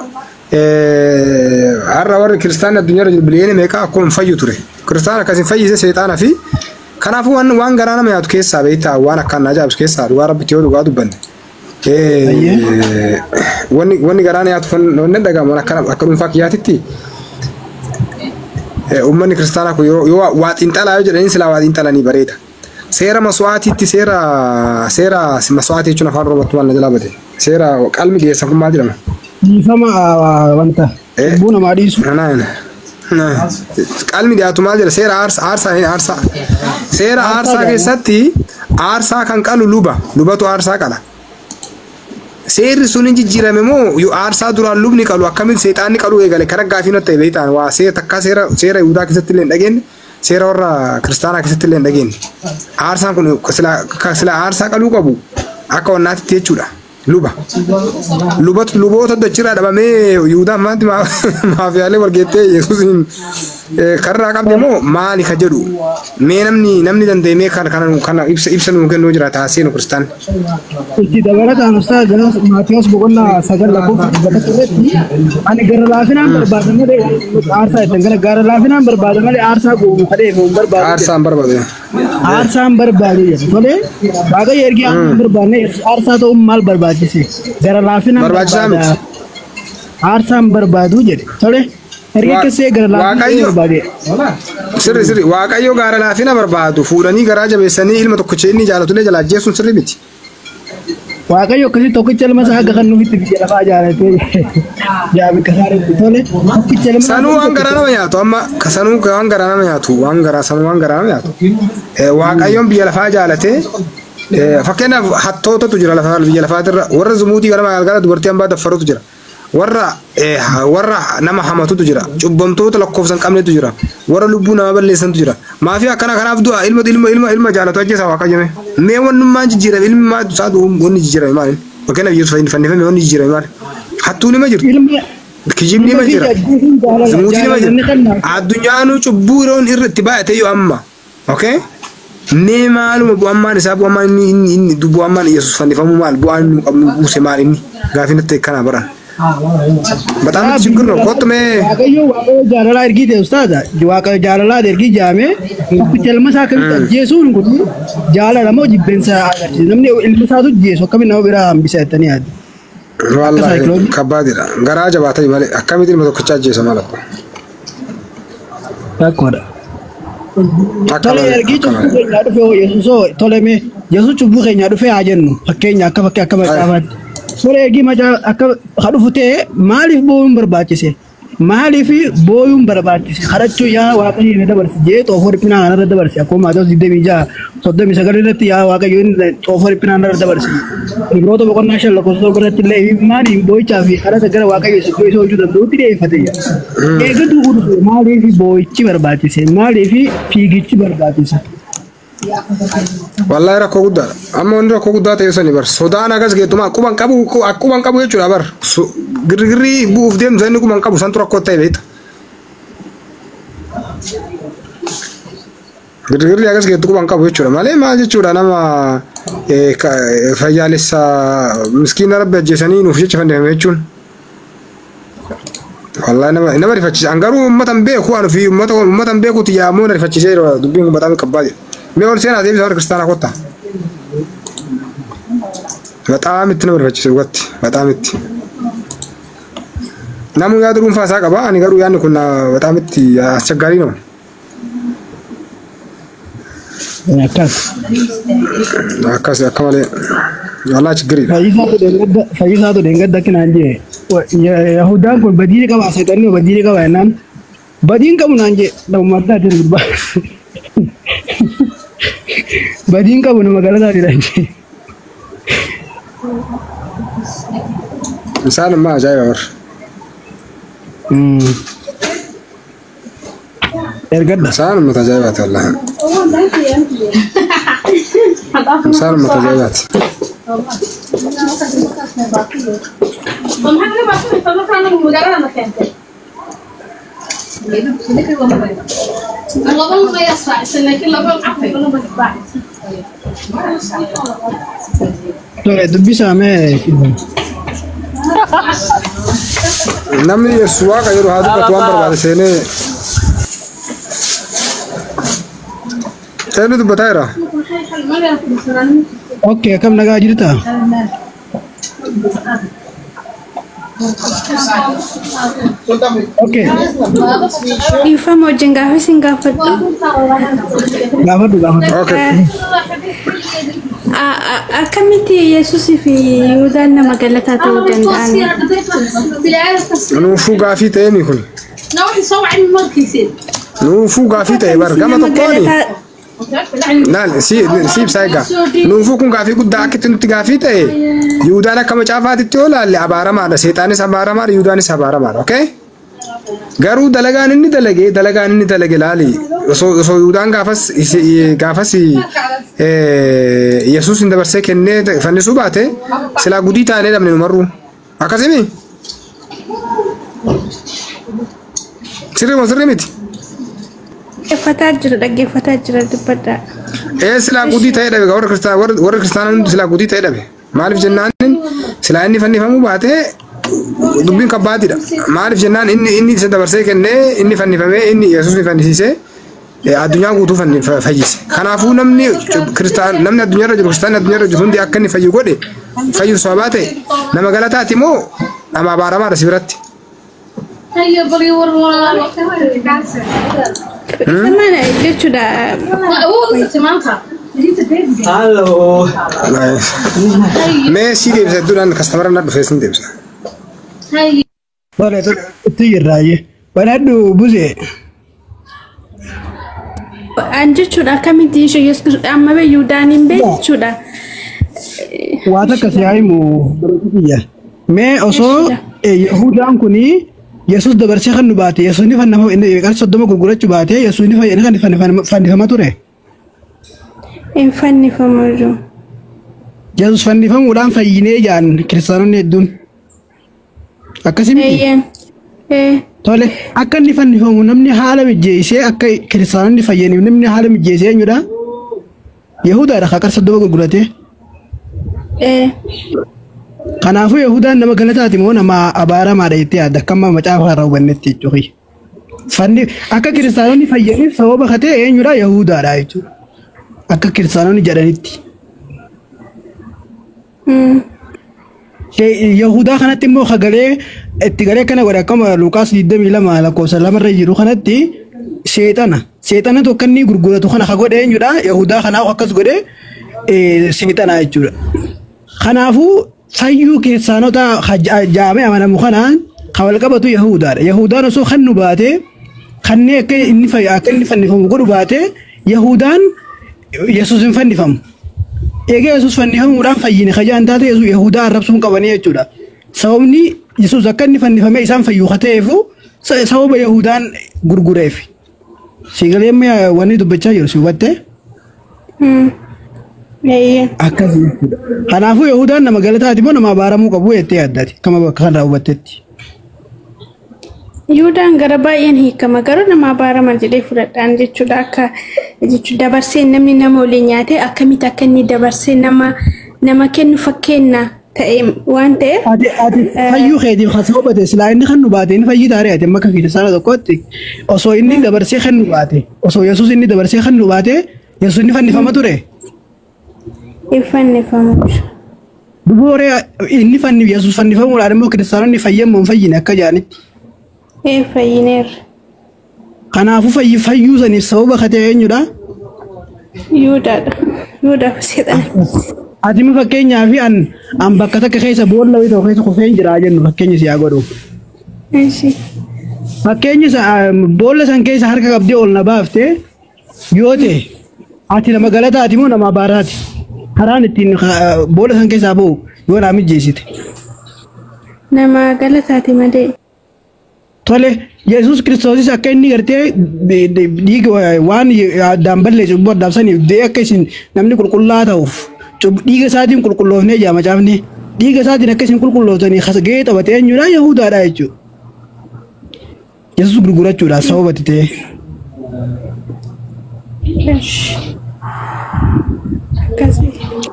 harra warri Kristana dunia rajul beliene mereka akon fayu ture. Kristana kasin fayi setan afi. Kanafu wan garana me atuke sabita wana kana jabs ke saru arabi tiyo duga dubban wani garana atu non daga mona kana akalun fakiyatitti ummani Kristana ko yo watin tala yo jedin sila watin tala ni bareda sera maswati ti sera maswati chuna farro batwan najala bade sera qalmi ge sakum madira ni sama wanta buna madisu qalmi dia tu maal seera aarsa seera aarsa keessatti aarsa kan qalu lubatu aarsa qala seerri sun jijjiirame moo yu aarsa duraan lubni qalu akkamil seexaanni qalu eegale kara gaafino ta'e beeytaan waa takka seera Yihudaa keessatti illee dhageen seera warra Kiristaanaa keessatti illee dhageen aarsaan kun sila aarsa qaluu qabu akka wannaatti jechuudha luba luboota dachirraa dhabamee Yihuudaan maanti maafiyaalee walgeettee Yesuusiin karraa qabde moo maali ka jedhu mee namni danda'ee kana ibsa nuu kennuu jira taasisee nu kristaan. Itti dabalataan ustaas Maatiyos boqonnaa 9 lakkoofsa ani gara laafinaan barbaada malee aarsaa ittiin gara laafinaan barbaada malee aarsaa goomu kadhee hin barbaadu. Aarsaan barbaade. Aarsaan barbaade jedhe tolee waaqayyo ergi barbaadne aarsaa ta'uun maal barbaachise gara laafinaan barbaada aarsaan barbaadu jedhe tolee. Sirri waaqayyo gaara laafina barbaadu fuudhanii garaa jabeessanii ilma tokkicha inni jaalatulee jalaa ajjeesuun sirri miti. Waaqayyo akkasii tokkicha ilma isaa akka kan nufitti biyya lafaa jaalatee jaabi kasaaretti tole tokkicha ilma sanuu waan garaa nama nyaatu amma sanuu waan garaa nama nyaatu sanuu waan garaa nama nyaatu waaqayyoon biyya lafaa jaalatee fakkeenyaaf hattootatu jira biyya lafaatirra warra zumuutii gara magaalaa dubartii hambaa daffarutu jira. warra nama hamatutu jira cubbamtoota lakkoofsan qabnetu jira warra lubbuu nama balleessantu jira maafi akkana kanaaf du'a ilma jaalatu ajjeesa waaqayyame mee wannummaan jijjiirame ilmi maa saadu wanni jijjiirame maal fakkeenyaaf Yesuus fannifame wanni jijjiirame maal hattuun ima jirti kijibni ima jira zumuutiin ima jira addunyaanuu cubbuu yeroon irratti baay'ate yoo amma okay mee maaluma bu'ammaan isaa bu'ammaan inni bu'ammaan Yesuus fannifamu maal bu'aan qabnu buuse maal inni gaafinatti kana baran. Betul syukur loh, kau tuh me. Waaqayyo jaalala ergi deh ustaz, waaqayyo jaalala ergi jame, kucel masa kami Yesus nunggu jaalala mau jibbensa agarsi, namni ilmu satu Yesus kami nawa bira bisa tani ada. Wallahi kabar dia, garaj batai male, kami itu masuk kecaj Yesus malah. Takut. Tole ergi cukup nyadu fe Yesus so, tole me Yesus cukup nyadu fe aja nu, pakai nyaka macam. Sore ergi macam akka hadu fute maalif booyun barbaachise maalifi booyun barbaachise harachuu yaa waaqayyo ne dabarse jee xoofoo dhiphinaa kanarra dabarse akkuma Maatewos 29 irratti yaa waaqayyo xoofoo dhiphinaa kanarra dabarse Ibroota boqonnaa 5 lakkoofsa biratti illee maaliif booyichaa fi kadhata gara waaqayyo isa hojjuu danda'utti dhiyeeffate eegatu dhufu maalifi booyichi barbaachise maalifi fiigichi barbaachise. Wallahi rakkoo guddaadha. Amma wanti rakkoo guddaa ta'e sani bar sodaan agas geetuma akkuman qabu jechuudha bar girgirrii bu'uuf deemsa inni kuman qabu santu rakkoo ta'e beekta. Girgirrii agas geetu kuman qabu jechuudha malee maal jechuudha nama fayyaalessa miskiina rabbi ajjeesanii nuuf jecha fannifame jechuun. Wallahi nama rifachiisa angaruu uummatan beeku anu fi uummatan beekuuti yaamuu na rifachiisee dubbiin kun bataami qabbaa jedha. Mee ol seenaa deebisa warra kiristaanaa kotta. Bataam itti nama rifachiisa dhugatti bataam itti. Namuu yaada dhuunfaa isaa qaba ani garuu yaadni kun bataam itti aschaggaarii nama. Akkas akka malee wallahi chiggiriidha. Fayyisaatu deengadda akkinaan jee Yahudaan kun badii qaba seexanni badii qaba jennaan badiin qabu naan jee namummaa addaa gurbaa. Badiin qabu nama galataadha jee. Isaan ammaa ajaa'iba bar. Ergadda. Isaan ummata ajaa'ibaati wallahi. Isaan ummata ajaa'ibaati. Dubbisa mee namni Yesuus waaqa yeroo haa dubbatu waan barbaade seenee eenyu dubbataa jira. Okay, kam nagaa jirta? Okay. Ifa mau jenggafe singgafet. Gaafadhu. Okay. Akkamitti Yesuus fi Yihuudaan nama galataa ta'uu danda'an? Nuufuu gaafii ta'e mi kun? Nuufuu gaafii ta'e bar gama tokkooni. Naan si ibsaayigaa nuufuu kun gaafii guddaa akka itti nutti gaafii ta'e Yihuudaan akka macaafaatitti yoo laalle abaaramaadha seexaanis abaaramaadha Yihuudaanis abaaramaadha okay garuu dalagaan inni dalage laali osoo Yihudaan gaafas Yesuus hin dabarsee kennee fannisuu baate silaa gudii taanee dhabne numarruu akkasimi sirrii miti dhaggeeffataa jira dubbadha. Silaa gudii ta'ee dhabe warra kiristaanaa silaa gudii ta'ee dhabe maaliif jennaan silaa inni fannifamuu baate dubbiin kabbaatidha maaliif jennaan inni isa dabarsee kennee inni fannifamee inni Yesuus ni fannisiisee addunyaa guutuu fayyise kanaafuu namni addunyaarra jiru kiristaanni addunyaarra jiru hundi akka inni fayyu godhe fayyu sababaa ta'e nama galataati moo nama abaaramaadha si biratti. Mana jechuudha. Halo. Messi deebisa duraan kastamara na dhufee sin deebisa. Wala itu irraaye. Banadhu buzee. Jechuudha akkamitti ishee Yesuus amma bee Yihudaan hin beekchuudha. Waan akkasii himu biyya. Mee osoo Yihudaan kuni Yesuus dabarsee kan nu baate Yesuus ni qarshii 30 gurgurachuu baate Yesuus ni fannifama ture. Hin fannifamu jiru. Yesuus fannifamuudhaan fayyinee jaan kiristaanonni hedduun. Akkasii tole akka inni fannifamu namni haala mijeessee akka kiristaanonni fayyaniif namni haala mijeessee eenyudha? Yihudaadha akka qarshii 30 gurgurate. Kanaafuu Yihudaan nama galataati moo nama abaaramaadha jettee yaadda akkama macaafa irraa hubannetti jechuudha. Fanni akka kiristaanonni fayyaniif sababa katee eenyudha? Yihudaadha jechuudha. Akka kiristaanonni jedhanitti. Yihudaa kanatti immoo hagalee itti galee kana godhe akkama Luqaas 22 lakkoofsa 2 irra jiru kanatti seexana tokko inni gurguratu kana ka godhe eenyudha? Yihudaa kanaaf akkas godhe seexana jechuudha. Kanaafuu fayyuu kiristaanota jaamee amanamu kanaan kawal qabatu Yihudaadha. Yihudaan osoo kan nu baate kanneen akka inni fannifamu godhu baate Yihudaan Yesuus hin fannifamu. Egaa Yesuus fannifamuudhaan fayyine kajaan taate Yihudaa arrabsuun qabanii jechuudha. Sababni Yesuus akka inni fannifamee isaan fayyuu ta'eefu sababa Yihudaan gurgureef. Siigalee wanni dubbachaa jiru si hubattee? Akkasii jechuudha. Kanaafuu Yihudaan nama galataati moo nama abaaramuu qabu jettee yaaddaati kama bakka kanarraa hubattetti. Yihudaan gara baay'een hiikama garuu nama abaaraman jedhee fudhadhaan jechuudha akka jechuudha dabarsee namni nama waliin nyaatee akkamitti akka inni dabarsee nama kennu fakkeenya ta'e waan ta'eef. Ati fayyuu keetiif kan hubate silaa inni kan nu baate inni fayyii taaree ati amma kiristaana tokkotti osoo inni dabarsee kan nu baate osoo Yesuus inni dabarsee kan nu baate Yesuus inni fannifama ture. Fannifamu. Dubooree inni Yesuus fannifamuudhaan immoo kiristaanonni fayyammoo fayyine akka jaanitti. Fayyineerra. Kanaafuu fayyuu saniif sababa katee eenyudha? Yihudaadha. Yihudaaf seexana. Ati mi fakkeenyaaf an bakka takka keessa boolla wayii tokko keessa kufee jiraa jennu fakkeenyi si yaa godhu. Fakkeenyi boolla san keessa harka qabdee ol na baaftee yoo ta'e ati nama galataati moo nama abaaraati? Karaan ittiin boolla san keessaa bahu yoo naa mijeessite. Nama galataati malee. Tole Yesuus Kiristoosis akka inni gartee dhiiga waan addaan balleessu boddaaf saniif dee akka isin namni qulqullaa ta'uuf dhiiga isaatiin qulqulloofnee jaa macaafne dhiiga isaatiin akka isin qulqullootanii gahee taphatee eenyudha? Yihudaadha jechuudha. Yesuus gurgurachuudhaaf sababatti ta'e.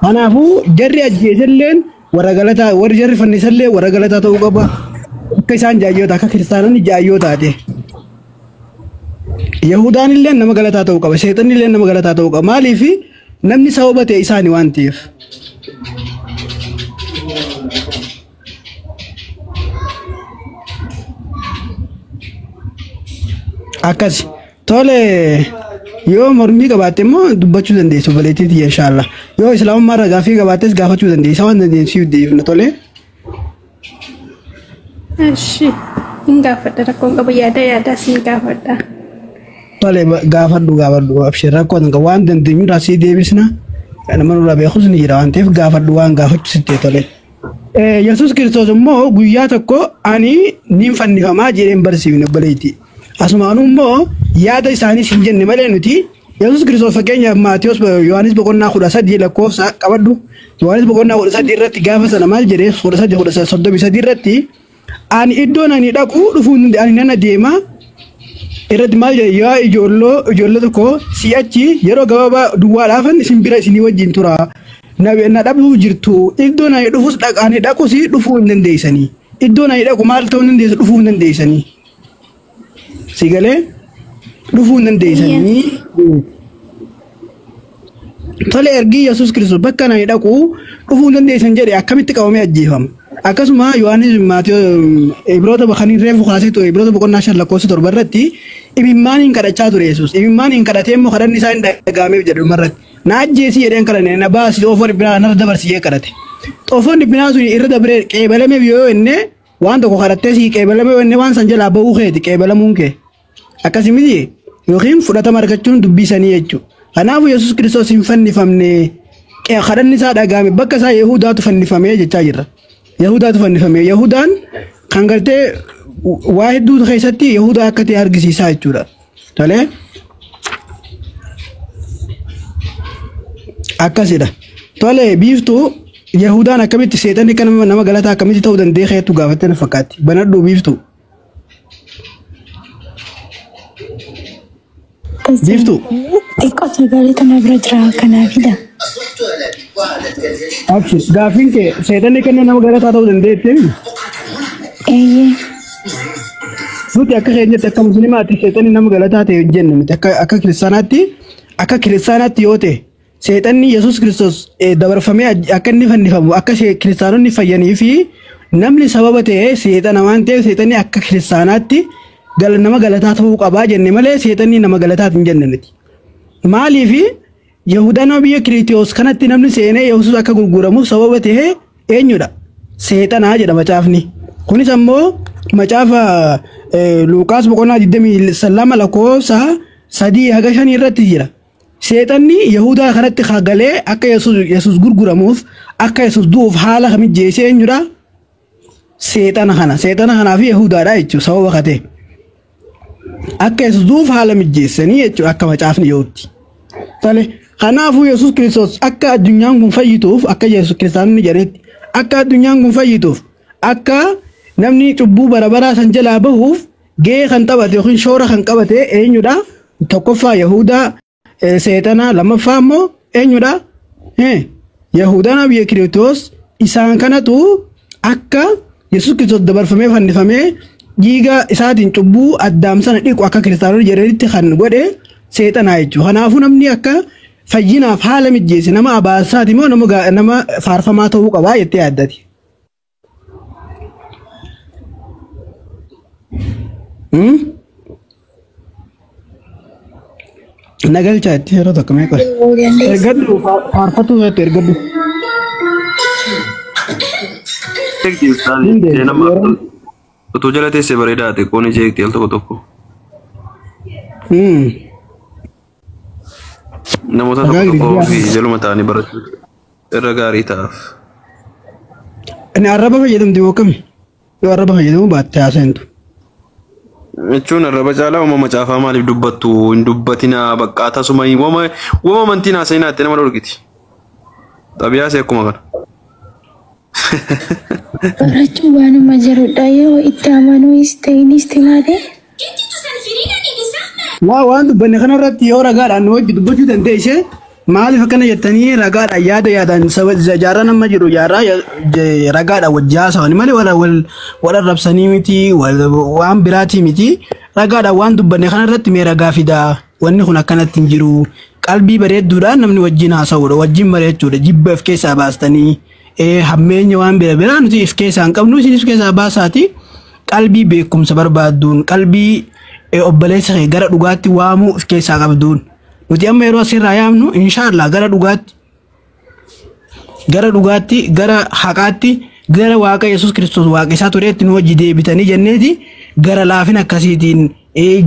Kanaafuu jarri ajjeesalleen warra galataa warri jarri fannisallee warra galataa ta'uu qaba. Akka isaan jaayyoota akka kiristaanonni jaayyoo taate. Yihudaan illee nama galataa ta'uu qaba. Seexanni illee nama galataa ta'uu qaba. Maaliif namni sababa ta'e isaanii waan ta'eef. Akkasi. Tole yoo mormii qabaatte immoo dubbachuu dandeessu baleetiiti inshallah. Yoo islaamummaa irraa gaaffii qabaattes gaafachuu dandeessa waan dandeessiif deebifna tole. Ashi, enggak ada rakon kebayada sih enggak ada. Tole gaafadhu abshir rakkoon waan dandeenyu raasii deebisna. Nama nurraa beekus ni jira waan ta'eef gaafadhu waan gaafachuu sittee tole. Yesus Kiristoos immoo guyyaa tokko ani nin fannifamaa jedheen barsiifne obboleetti. Asumaan immoo yaada isaaniis hin jenne malee nuti Yesus Kiristoos fakkeenyaaf Maatiyos Yohaanis boqonnaa 13 lakkoofsa qabadhu. Yohaanis boqonnaa 13 irratti gaafa sana maal jedhee 13 irratti ani iddoon ani dhaqu dhufuun ani nan adeema irratti maal jedhe yaa ijoollota tokko si'achi yeroo gabaabaa duwwaadhaafan isin bira isinii wajjin tura. Na dhabuu jirtu iddoon ani dhufus dhaqanii dhaqus dhufuu hin dandeessanii. Iddoon ani dhaqu maal ta'uu hin dandeessu dhufuu hin dandeessanii. Sigalee dhufuu hin dandeessanii. Tole ergi Yesus Kiristoos bakka ani dhaqu dhufuu hin dandeessan jedhe akkamitti qabamee ajjeefama. Akkasuma Yohaanis Maatiyoo Ibroota bakanii reefu kaasee Ibroota boqonnaa 5 lakkoofsa 7 irratti imimmaaniin kadhachaa ture Yesus. Imimmaaniin kadhatee immoo kadhanni isaa hin dhagahameef jedhu irratti. Na ajjeesii jedheen kadhane na baasii xoofoon dhibbinaa narra dabarsee kadhate. Xoofoon dhibbinaa sun irra dabree qeebalameef yoo inni waan tokko kadhattee sii qeebalamee inni waan san jalaa ba'uu keeti qeebalamuun kee. Akkasumatti yookiin fudhatama argachuun dubbiisanii jechuudha. Kanaafuu Yesus Kiristoos hin fannifamne kadhanni isaa dhagahame bakka isaa Yahudaatu fannifamee jechaa jirra. Yahudaatu fannifamee Yahudaan kan galtee waa hedduu keessatti Yahudaa akka ta'e argisiisaa jechuudha. Tolee. Akkasidha. Tole biiftuu Yahudaan akkamitti seexanni kan nama galataa akkamitti ta'uu danda'e heetu gaafatte na fakkaatti. Banadhu biiftuu. Biiftuu. Xiqqoo sagalee kana bira jira kanaafidha. Abshir gaafiin kee seexanni kan nama galataa ta'uu dandeetti. Nuti akka keenyatti akka musliimaatti seexanni nama galataa ta'e hojjennu miti akka kiristaanaatti yoo ta'e. Seexanni Yesus Kiristoos dabarfamee akka inni fannifamu akka kiristaanonni fayyanii fi namni sababa ta'e seexana waan ta'eef seexanni akka kiristaanaatti nama galataa ta'uu qabaa jenne malee seexanni nama galataa hin jenne miti. Maaliif Yahudaan biyya Kiristoos kanatti namni seenee Yesus akka gurguramuuf sababa ta'e eenyudha? Seexanaa jedha macaafni. Kunis ammoo macaafa Luuqaas boqonnaa 22 lakkoofsa 3-5 irratti jira. Seexanni Yahudaa kanatti hagalee akka Yesus gurguramuuf akka Yesus du'uuf haala kamijjeessee eenyudha? Seexana kanaa fi Yahudaadha jechuudha sababa kate. Akka Yesus du'uuf haala mijjeessanii jechuudha akka macaafni yootti. Tole kanaafuu Yesus Kiristoos akka addunyaan kun fayyituuf akka Yesus Kiristaanonni jedhetti akka addunyaan kun fayyituuf akka namni cubbuu bara san jalaa bahuuf gahee kan taphate yookiin shoora kan qabate eenyudha? Tokkoffaa Yahudaa. Seexana lammaffaa immoo eenyudha? Yahudaan biyya Kiristoos isaan kanatu akka Yesus Kiristoos dabarfamee fannifamee dhiiga isaatiin cubbuu addaam sana dhiqu akka kiristaanonni jedhanitti kan godhe seexanaa jechuudha. Kanaafuu namni akka fayyinaaf haala mijjeesse nama abaasaati moo nama faarfamaa ta'uu qabaa jettee yaaddati. Nagalcha itti yeroo tokko mee qore. Ergadhu faarfatu irratti ergadhu. Utuu jala teessee bareedaa ta'e qoonni jeeqxi al tokko tokko. Namoota tokko fi jaluma ta'anii barachuu irra gaarii ta'aaf. Inni arraba fayyadamti moo akkami? Yoo arraba fayyadamu baattee haasa'intu. Jechuun arraba caalaa uumama macaafaa maaliif dubbattu hin dubbatina bakka tasuma uumama amantiin haasa'inaa itti nama dhorkiti. Xabiyaa see akkuma kana. Barachuun waanuma jirudha yoo itti amanuus ta'inis malee. Waan dubbanne kanarratti yoo ragaadhaan nu wajji dubbachuu dandeesse maaliif akkana jettanii ragaadhaan yaadaan jaarraa nama jiru jaarraa ragaadhaan wajji haasa'ani malee wal arrabsanii miti waan biraatii miti ragaadhaan waan dubbanne kanarratti mee ragaa fidaa wanni kun akkanatti hin jiru qalbii bareedduudhaan namni wajjin haasa'uudha wajjin bareechuudha jibba if keessaa baastanii hammeenya waan biraa nuti if keessaa hin qabnu isinis keessaa baasaati qalbii beekumsa barbaadduun qalbii obboleessa kee gara dhugaatti waamuu of keessaa qabduun nuti amma yeroo asirraa yaamnu inshallah gara dhugaatti gara haqaatti gara waaqa Yesus Kiristoos waaqa isaa tureetti nu wajji deebitanii jenneeti gara laafina akkasiitiin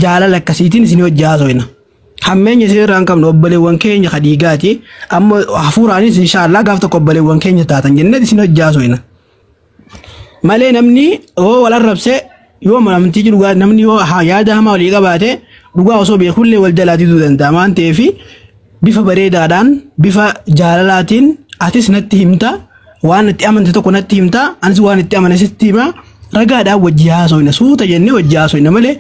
jaalala akkasiitiin isin wajji haasofna hammeenya isinirraa hin qabnu obboleewwan keenya kadiigaati amma hafuuraanis inshallah gaaf tokko obboleewwan keenya taatan jenneeti isin wajji haasofna malee namni oo wal arrabse yoo amantii jiru namni yoo yaada hamaa walii qabaate dhugaa osoo beekullee wal jalaa diduu danda'a waan ta'eef bifa bareedaadhaan bifa jaalalaatiin atis natti himta waan itti amante tokko natti himta anis waan itti amane sitti hima ragaadhaan wajji haasofna suuta jennee wajji haasofna malee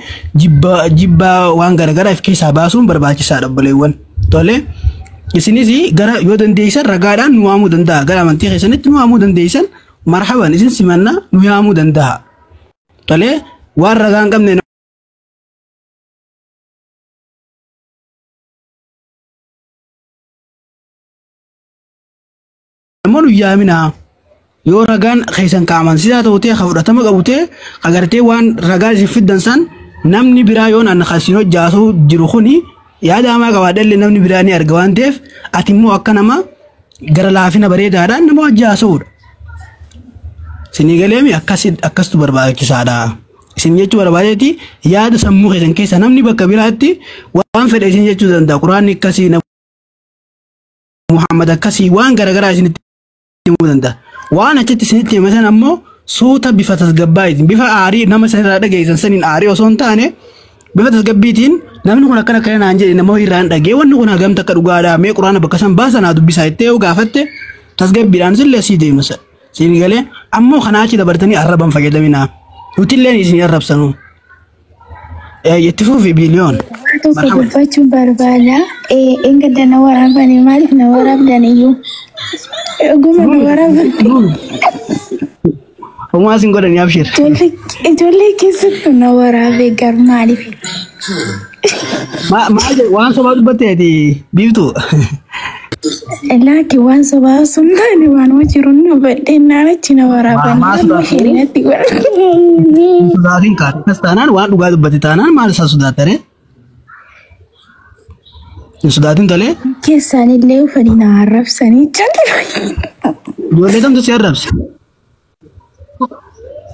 jibba waan garagaraa of keessaa baasuun barbaachisaadha obboleewwan tole isinis gara yoo dandeessan ragaadhaan nu waamuu danda'a gara amantii keessanitti nu waamuu dandeessan marhaban isin simanna nu waamuu danda'a tole waan ragaan qabne namoonni yaamina yoo ragaan keessan qaaman sidaa ta'utee fudhatama qabutee agartee waan ragaa isin fiddan san namni biraa yoon an khasino jaasuu jiru kuni yaada hamaa qabaadhalle namni biraa ni arga waan ta'eef ati immoo akka nama gara laafina bareedaadhaan nama jaasuudha. Isinii galeemi akkasitu barbaachisaadha. Isin jechuu barbaadeeti yaada sammuu keessan keessa namni bakka biraatti waan fedhe isin jechuu danda'a. Quraanni akkasii Muhammad akkasii waan garagaraa isinitti himuu danda'a. Waan achitti isinitti himatan ammoo suuta bifa tasgabbaatiin bifa aarii nama sanirraa dhageessan saniin aarii osoo hin taane bifa tasgabbiitiin namni kun akkana kana naan jedhe nama irraan dhagee wanni kun hagam takka dhugaadhaa mee quraana bakka san baasanaa dubbisaa itti yoo gaafatte tasgabbiidhaan sillee sii deemsa. Siin galee ammoo kanaa achi dabartanii arraban fayyadaminaa. Nutilleen isin arrabsanu. Itti fufi biliyoon. Tokko dubbachuun barbaada. Enga dana waraabanii maaliif na waraabdan iyyuu? Oguma na waraaban. Homaa isin godhanii abshir. Ijoollee keessattuu na waraabee gar maaliif? Maal waan sobaa dubbatteeti biiftuu? Laki waan sobaa sunnaani waan wajiru nu badhennaan achi na waraaban. Shiriinatti godhan. Sodaatiin kaas taanaan waan dhugaa dubbate taanaan maal isaa sodaattare? Sodaatiin tolee? Keessaan illee uffatanii na arrabsanii jalli. Ijoollee kamtu si arrabse?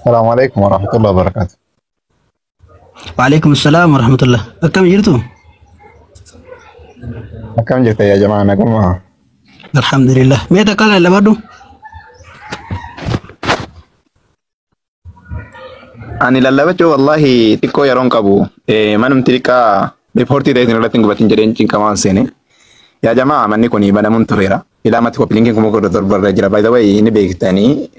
السلام عليكم ورحمة الله وبركاته. وعليكم السلام ورحمة الله. أكم جرتوا؟ كم جرت يا جماعة نقول معها. الحمد لله. ميتا قال إلا برضو؟ أنا لالبتشو والله تكو يرون كابو ما نمتلكا ريبورتي ده إنه لا تنقل بتنجرين كمان سنة. يا جماعة مني كوني بنا منتظرة. إلا ما تكو بلينكين كم كورة تربر رجلا. By the way ini bagi tani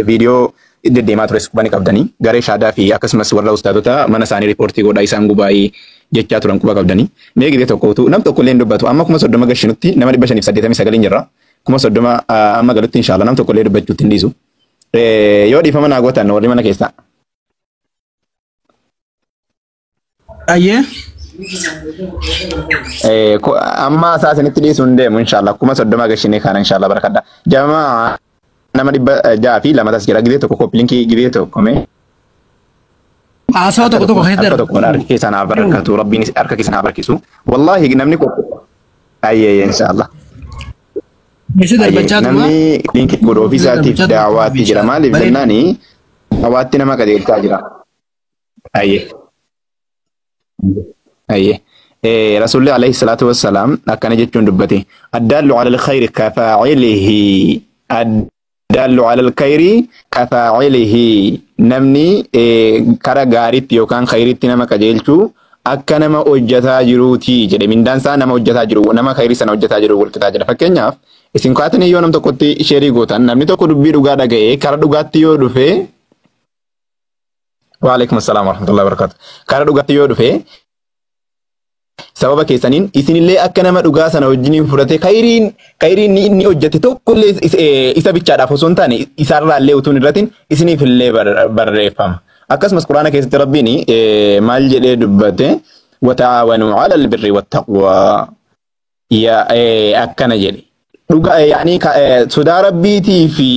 video deemaa ture kubani qabdanii garee shaadaa fi akkasumas warra ustaadota mana isaanii riipoortii godhaa isaan gubaa'ii jechaa turan quba qabdanii mee gidee tokkotu nam tokko illee dubbatu amma 30 gashinutti nama 589 jirra 30 amma galutti inshallah nam tokko illee dubbachuutti hin dhiisu yoo dhiifama naa gootan warri mana keessa Ayyee amma saasanitti dhiisuun deemu inshallah 30 gashinee kana inshallah barakadha jamaa nama dibba jaafi lama tas jira gidee tokko koppilinkii gidee tokko mee Asal tokko header tokko harki sana barakatu rabbiin harka kisana barakisu wallahi namni ko ayye inshallah Mesti darbachaa tuma namni linki godhu ofiisaatiif daawaatti jira maaliif jennaani hawaatti nama qajeelchaa jira ayye رسول الله عليه الصلاة والسلام أكن جتون دبته الدال على الخير كفاعله الدال على الخير كفاعله نمني كرا غاريت يوكان خيرت نما كجيلتو أكن ما أوجتا جروتي جدي من دانسا نما أوجتا جرو نما خير سنا أوجتا جرو ولكتا جرا فكنيا إسين كاتني يونم تكوتي شيري غوتان نمني تكو دبي دوغا دغاي كرا دوغاتي يو دفه وعليكم السلام ورحمة الله وبركاته كرا دوغاتي يو دفه sababa keessanin isinillee akka nama dhugaa sana wajjiniin fudhate khayriin inni hojjete tokkollee isa bichaadhaaf osoo hin taane isaarraallee utuun irratin isiniifillee barreeffama akkasumas quraana keessatti rabbiin maal jedhee dubbate wata'aawanuu ala albirri wattaqwaa akkana jedhe dhugaa yaani sodaa rabbiitii fi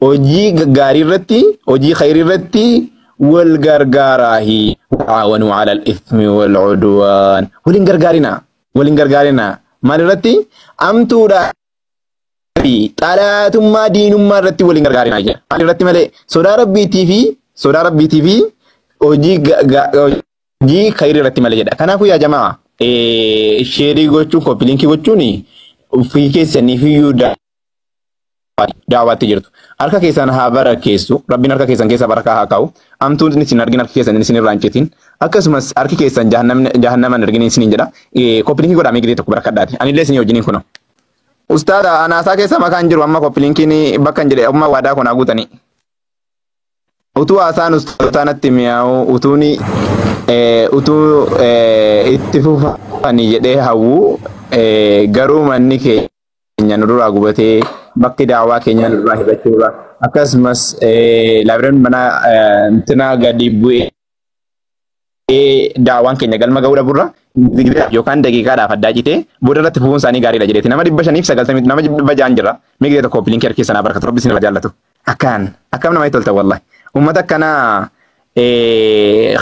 hojii gaarii irratti hojii khayrii irratti والغرغارهي وعاونوا على الإثم والعدوان ولنغرغارنا مرتي أمتو رأي طلعت ما دين ما رتي ولنغرغارنا جا رتي ملي سودا ربي تي في وجي خير رتي ملي جدا كنا يا جماعة شيري غوچو كوبي لينكي غوچوني في كيسني في يودا daawaatti jirtu. Harka keessan haa barakeessu, Rabbiin harka keessan keessa barakaa haa kaa'u. Amtuun isin argin harka keessan isin irraa hin citin. Akkasumas harki keessan jahannaman argin isin jedha. Koppilinkii godhaa miigdee tokko barakadhaati. Anillee isin wajjiniin kuno. Ustaada anaasaa keessa makaan jiru amma koppilinkiin bakka hin jedhe amma waadaa kunaa guutanii. Utuu haasaan ustaanatti mi'aawu utuu itti fufanii jedhee hawwu garuu manni keenya nurraa gubatee bakki daawaa keenya nurraa hibachuurra akkasumas laabireen mana intina gadi bu'ee daawaan keenya galma ga'uu dhaburra yookaan daqiiqaadhaaf addaa citee booda irratti fufuun isaanii gaariidha jedheeti nama 590 nama 600 jira miigdee tokko koppilinkii harki keessanaa barakatu rabbi isin irra jaallatu akkam namatti tolta wallahi ummata akkanaa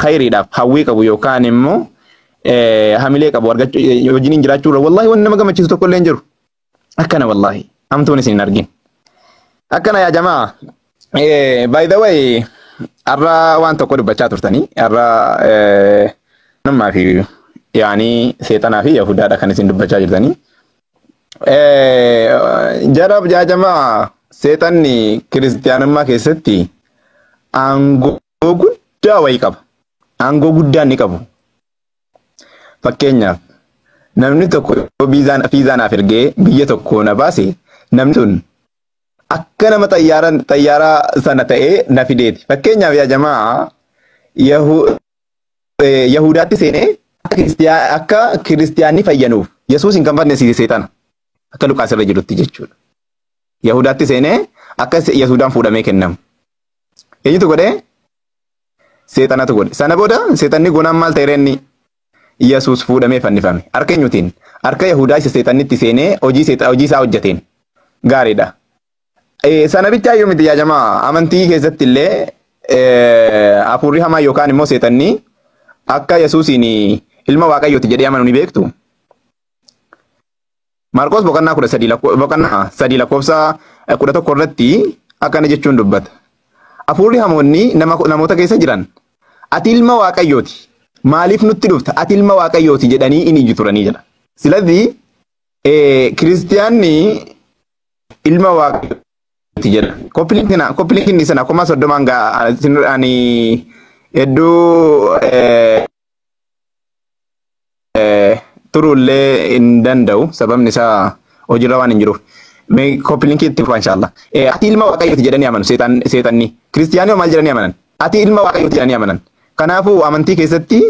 khayriidhaaf hawwii qabu yookaan immoo hamilee qabu argachuu wajjiniin jiraachuurra wallahi wanni nama gammachiisu tokko illee hin jiru akkana wallahi amtuun isin argin akkana yaa jamaa by the way arra waan tokko dubbachaa turtanii arra namaa fi yaani seexanaa fi yahudaadha kan isin dubbachaa jirtanii jarab yaa jamaa seexanni kiristiyaanummaa keessatti aangoo guddaa wayii qaba. Aangoo guddaa ni qabu. Fakkeenyaaf namni tokko fiizaanaaf ergee biyya tokko na baase namni sun akka nama xayyaaraa sana ta'ee na fideeti. Fakkeenyaaf yaa jamaa Yahudaatti seenee akka kiristiyaanni fayyanuuf Yesuus hin fannisiise seexana akka Luqaas irra jirutti jechuudha. Yahudaatti seenee akka Yahudaan fuudhamee kennamu. Eenyutu godhee? Seexanatu godhe. Sana booda seexanni gonaan maal ta'e reenni Yesuus fuudhamee fannifame. Harka eenyutiin? Harka Yahudaa isa seexannitti seenee hojii isaa hojjeteen. Gaariidha. Sana bichaayyuu miti yaa jamaa amantii keessatti illee hafuurri hamaa yookaan immoo seexanni akka Yesuusiin ilma Waaqayyooti jedhee amanu ni beektu. Maarqos boqonnaa 13 lakkoofsa 11 irratti akkana jechuun dubbata. Hafuurri hamoonni namoota keessa jiran ati ilma Waaqayyooti. Maaliif nutti dhufta? Ati ilma Waaqayyooti jedhanii inni ijji turanii jedha. Silazii kiristiyaanni ilma Waaqayyooti jedha. Koppiliinkiin sana akkuma soddomaan ani hedduu turullee hin danda'u sababni isaa hojiirra waan hin jiruuf. Koppiliinkii itti fufa inshallah. Ati ilma Waaqayyooti jedhanii amanu seexanni. Kiristiyaanii maal jedhanii amanan? Ati ilma Waaqayyooti jedhanii amanan. Kanaafuu amantii keessatti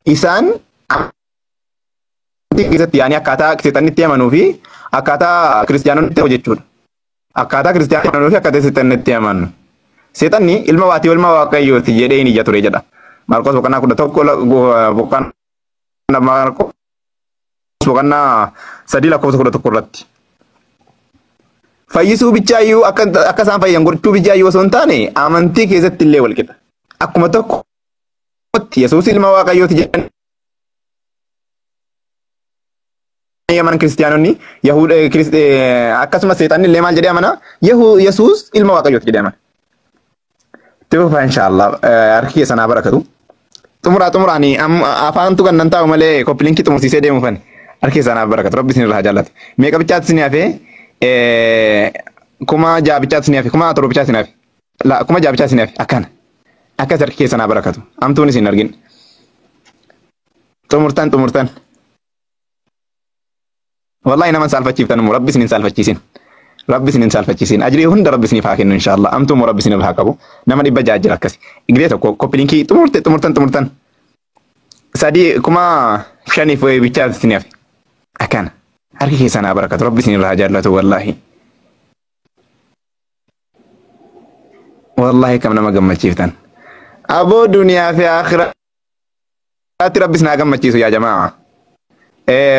isaan amantii keessatti yaani akkaataa seexannitti amanuu fi akkaataa kiristiyaanonni jechuudha. Akkaataa kiristiyaanonni amanuu fi akkaataa seexannitti amanu. Seexanni ilma Waaqayyooti jedhee hin iyya ture jedha. Maarqos boqonnaa 11 Maarqos boqonnaa 3 lakkoofsa 11 irratti. Fayyisuu bichaayyuu akka isaan fayyan gochuu bichaayyuu osoo hin taane amantii keessatti illee wal qixa. Akkuma tokko Yesuus ilma Waaqayyooti jedhan amanan kiristiyaanonni akkasumas seexanni illee maal jedhee amana? Yesuus ilma Waaqayyooti jedhee amana. Itti fufaa inshallah harki keessan haa barakatu. Xumuraan afaantu kan nan taa'u malee koppiliinkii xumursiisee deemu fani. Harki keessan haa barakatu. Rabbi isin irraa jaallatu. Meeqa bichaatti isin hafee? Kuma jaabichaatti isin hafe? Kuma torbichaatti isin hafe? Kuma jaabichaatti isin hafe? Akkana. Akkas harki keessan haa barakatu. Amtuun isin argin. Xumurtan. Wallahi nama saalfachiiftan immoo Rabbi isin hin saalfachiisin. Rabbi isin hin saalfachiisin. Ajrii hunda Rabbi isiniif haa kennu inshallah. Amtuun Rabbi isiniif haa qabu. Nama 100 jira akkasi. Igdee tokko koppiliinkii xumurtan. Sadii kuma 5 bichaatti isin hafe. Akkana. Harki keessan haa barakatu. Rabbi isin irraa jaallatu wallahi. Wallahi kam nama gammachiiftan. Aboo duniyaa fi akhiraatti Rabbi isin haa gammachiisu yaa jamaa.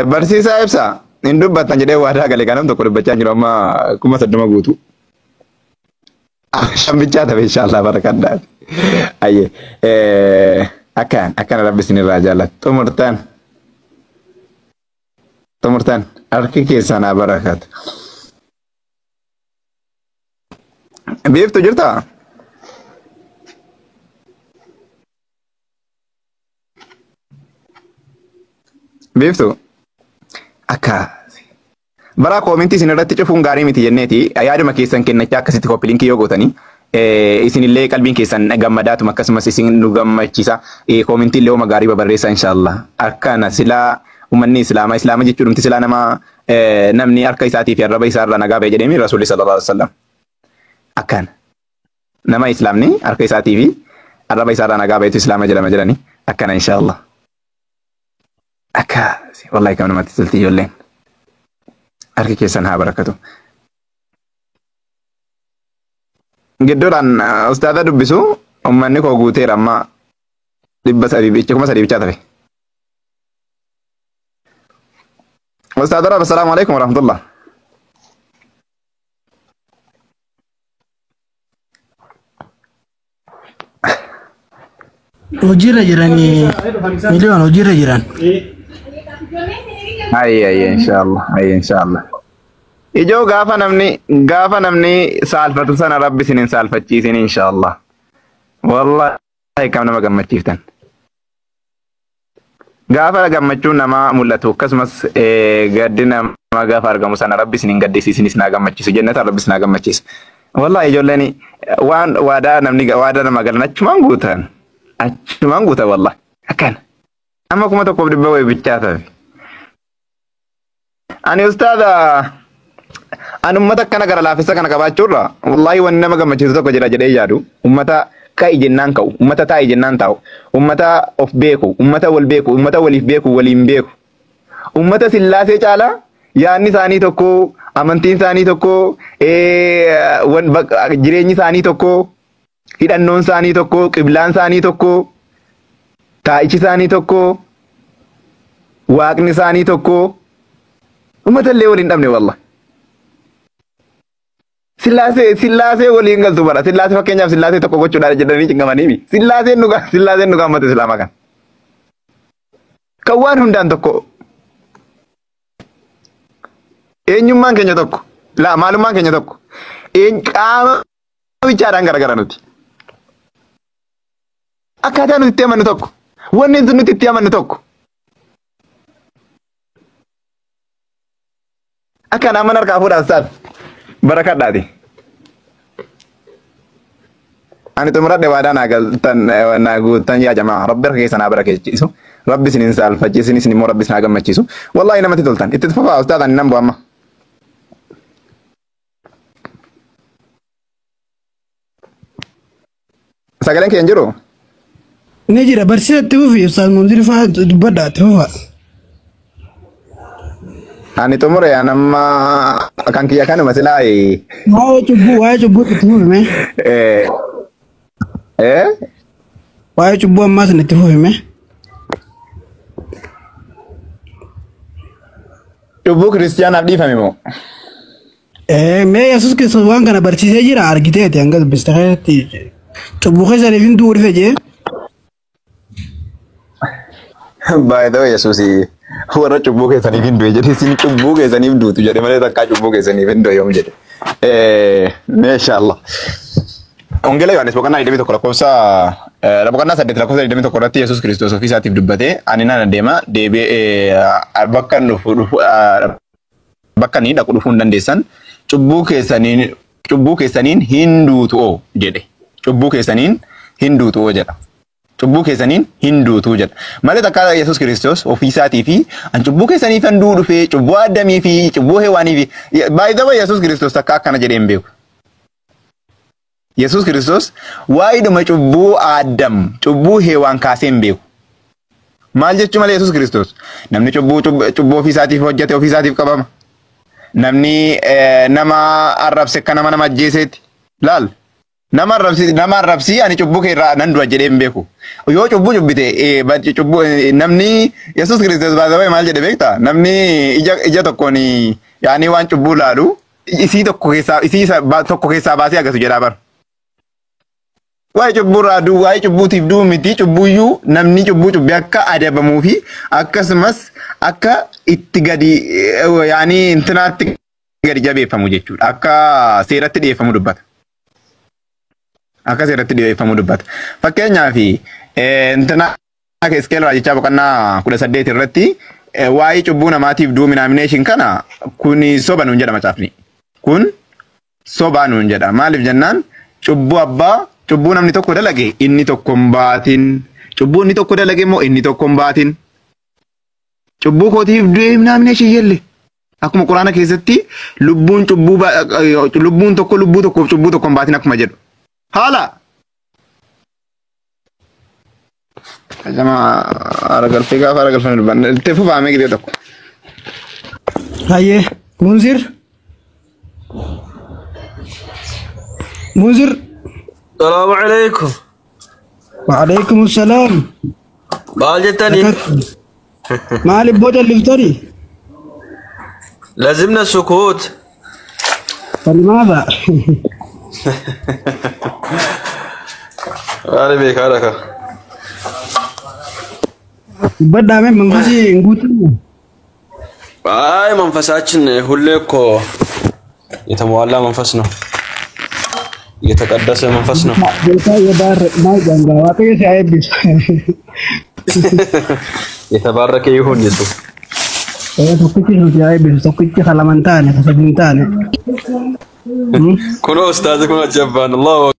Barsiisaa ibsa hin dubbatan jedhee waadaa galee kanam tokko dubbachaa jiru amma 30 guutu. Shambichaa tafe inshallah barakaddaati. Ayyee akkana Rabbi isin irraa jaallatu. Xumurtan harki keessan haa barakatu. Beeftu jirtaa? Beeftu? Akkas. bara koomintii isin irratti cufuun gaarii miti jenneeti yaaduma keessan kennachaa akkasitti koppiliinkii yoo gootanii isinillee qalbiin keessan gammadaatuma akkasumas isin nu gammachiisa koomintii illee gaarii babarreessa inshallah akkana silaa ummanni islaama jechuudhumti silaa nama namni harka isaatii fi arraba isaa irraa nagaa ba'e jedhemi rasuulli sallallahu alaihi wasallam akkana nama islaamni harka isaatii fi arraba isaa irraa nagaa ba'etu islaama jedhama jedhani akkana inshallah akka wallahi kam namatti tolti ijoolleen harki keessan haa barakatu. Gidduudhaan ustaada dubbisu ummanni koo guuteera amma 300 bichaa tafe. Ustaada Rab, assalamu alaikum warahmatullah. Hojirra jiranii miliyoon hojirra jiran. Ayya inshallah. Ijoo gaafa namni saalfatu sana rabbi sinin saalfachiisin inshallah. Wallahi kam nama gammachiiftan. Gaafa gammachuun nama mul'atu akkasumas gaddi nama gaafa argamu sana rabbi sinin gaddisiisinis na gammachiisu jannata rabbi sina gammachiisu. Wallahi ijoolleen waan waadaa nama galan achumaan guutan wallahi akkan. Amma kuma tokkoof dhibba wayi bichaa tafe. Ani ustaada an ummata akkana gara laafessa kana qabaachuurra wallahi wanni nama gammachiisu tokko jira jedhee yaadu ummata ka'i jennaan ka'u ummata taa'i jennaan taa'u ummata of beeku ummata wal beeku ummata waliif beeku waliin beeku ummata sillaasee caalaa yaanni isaanii tokko amantiin isaanii tokko jireenyi isaanii tokko hidhannoon isaanii tokko qiblaan isaanii tokko taa'ichi isaanii tokko waaqni isaanii tokko ummata illee waliin dhabne wallah. Sillaasee waliin galtu bara sillaasee fakkeenyaaf sillaasee tokko gochuudhaan jedhanii cinqamanii sillaaseen dhugaa ummata islaamaa kan waan hundaan tokko eenyummaan keenya tokko maalummaan keenya tokko qaama bichaadhaan garagara nuti akkaataa nuti itti amannu tokko wanni nuti itti amannu tokko akka nama harkaa fuudhaan isaati. Barakadhaati. Ani xumuradhe waadaa naa guutan yaa jamaa rabbi harka keessan haa barakeessisu rabbi isinin saalfachiisu isin immoo rabbi isin haa gammachiisu wallahi namatti toltan itti fufaa ustaadha ani nan bu'a amma. Sagaleen kee hin jiru? Ni jira barsiisatti fufi ustaad Munzir fa'aa dubbadhaatti fufa. Ani xumure anamma kan kiyya kanuma silaa waa'ee cubbuu itti fufime. Waa'ee cubbuu ammaas itti fufime. Cubbuu kiristiyaanaaf dhiifame moo? Mee Yesuus Kiristoos waan kana barsiisee jira argiteeti hanga dubbiste keessatti cubbuu keessaniif hin du'u dhufe jee. By the way Yesuusii warra cubbuu keessaniif hin du'e jedhe isin cubbuu keessaniif duutu jedhe malee takkaa cubbuu keessaniif hin du'e yoom jedhe. Meeshaallah. Wangeela Yohaannis boqonnaa 21 lakkoofsa boqonnaa 8 lakkoofsa 21 irratti Yesuus Kiristoos ofii isaatiif dubbate ani nan adeema deebi'ee bakka inni dhaqu dhufuu hin dandeessan cubbuu keessaniin hin duutu jedhe. Cubbuu keessaniin hin duutu jedha. Cubbuu keessaniin hin duutu jedha. Malee takkaa Yesuus Kiristoos ofii isaatii fi an cubbuu keessaniif hin du'u dhufe cubbuu Addamii fi cubbuu Hewaanii fi baay'ee Yesuus Kiristoos takkaa akkana jedhee hin beeku. Yesuus Kiristoos waa'iduma cubbuu Addam cubbuu Hewaan kaasee hin beeku. Maal jechuu malee Yesuus Kiristoos namni cubbuu ofii isaatiif hojjete ofii isaatiif qabama. Namni nama arrabse akka nama ajjeeseeti laal. Nama arrabsii ani cubbuu kee irraa nan du'a jedhee hin beeku. Yoo cubbuu cubbite namni Yesuus Kiristoos baasawee maal jedhe beektaa? Namni ija tokkoon yaani waan cubbuu laalu isii tokko keessaa baasee agasu jedhaa bara. Waa'ee cubbuu irraa du'u waa'ee cubbuutiif du'u miti cubbuuyyuu namni cubbee akka adabamuu fi akkasumas akka itti gadi yaani intinaatti gadi jabeeffamu jechuudha. Akka seeratti dhiyeeffamu dubbata. Akka seeratti dhiyeeffamu dubbata. Fakkeenyaaf intina Iskeel raajichaa boqonnaa 18 irratti waa'ee cubbuu namaatiif doominaamineeshin kana kuni soba nuun jedha macaafni. Kun soba nuun jedha. Maaliif jennaan cubbuu abbaa cubbuu namni tokko dalage inni tokko hin baatin. Cubbuu inni tokko dalage immoo inni tokko hin baatin. Cubbuu kootiif doominaamineeshin yelle. Akkuma Quraana keessatti lubbuun tokko lubbuu tokkoof cubbuu tokko hin baatin akkuma jedhu. Haala. Jama aragalfee gaafa aragalfee dubbanne itti fufaamee gidee tokko. Hayyee Munzir. Munzir. Salaamu alaikum. Wa alaikum salaam. Maal jettanii? Maaliif booda liftanii? لازمنا السكوت. فلماذا؟ أنا بيك هذاك. بدأ من منفسي نقول. أي منفساتنا هلكو يتموالى منفسنا يتقدس منفسنا. بيتا يبار ما جنبا واقعي سعيد بس. يتبارك يهون يسوع. Tokkichi nuti ayyaabbisu tokkichi halamantaane kasadintaane. Kun ustaaza kun ajaa'ibaan Allah.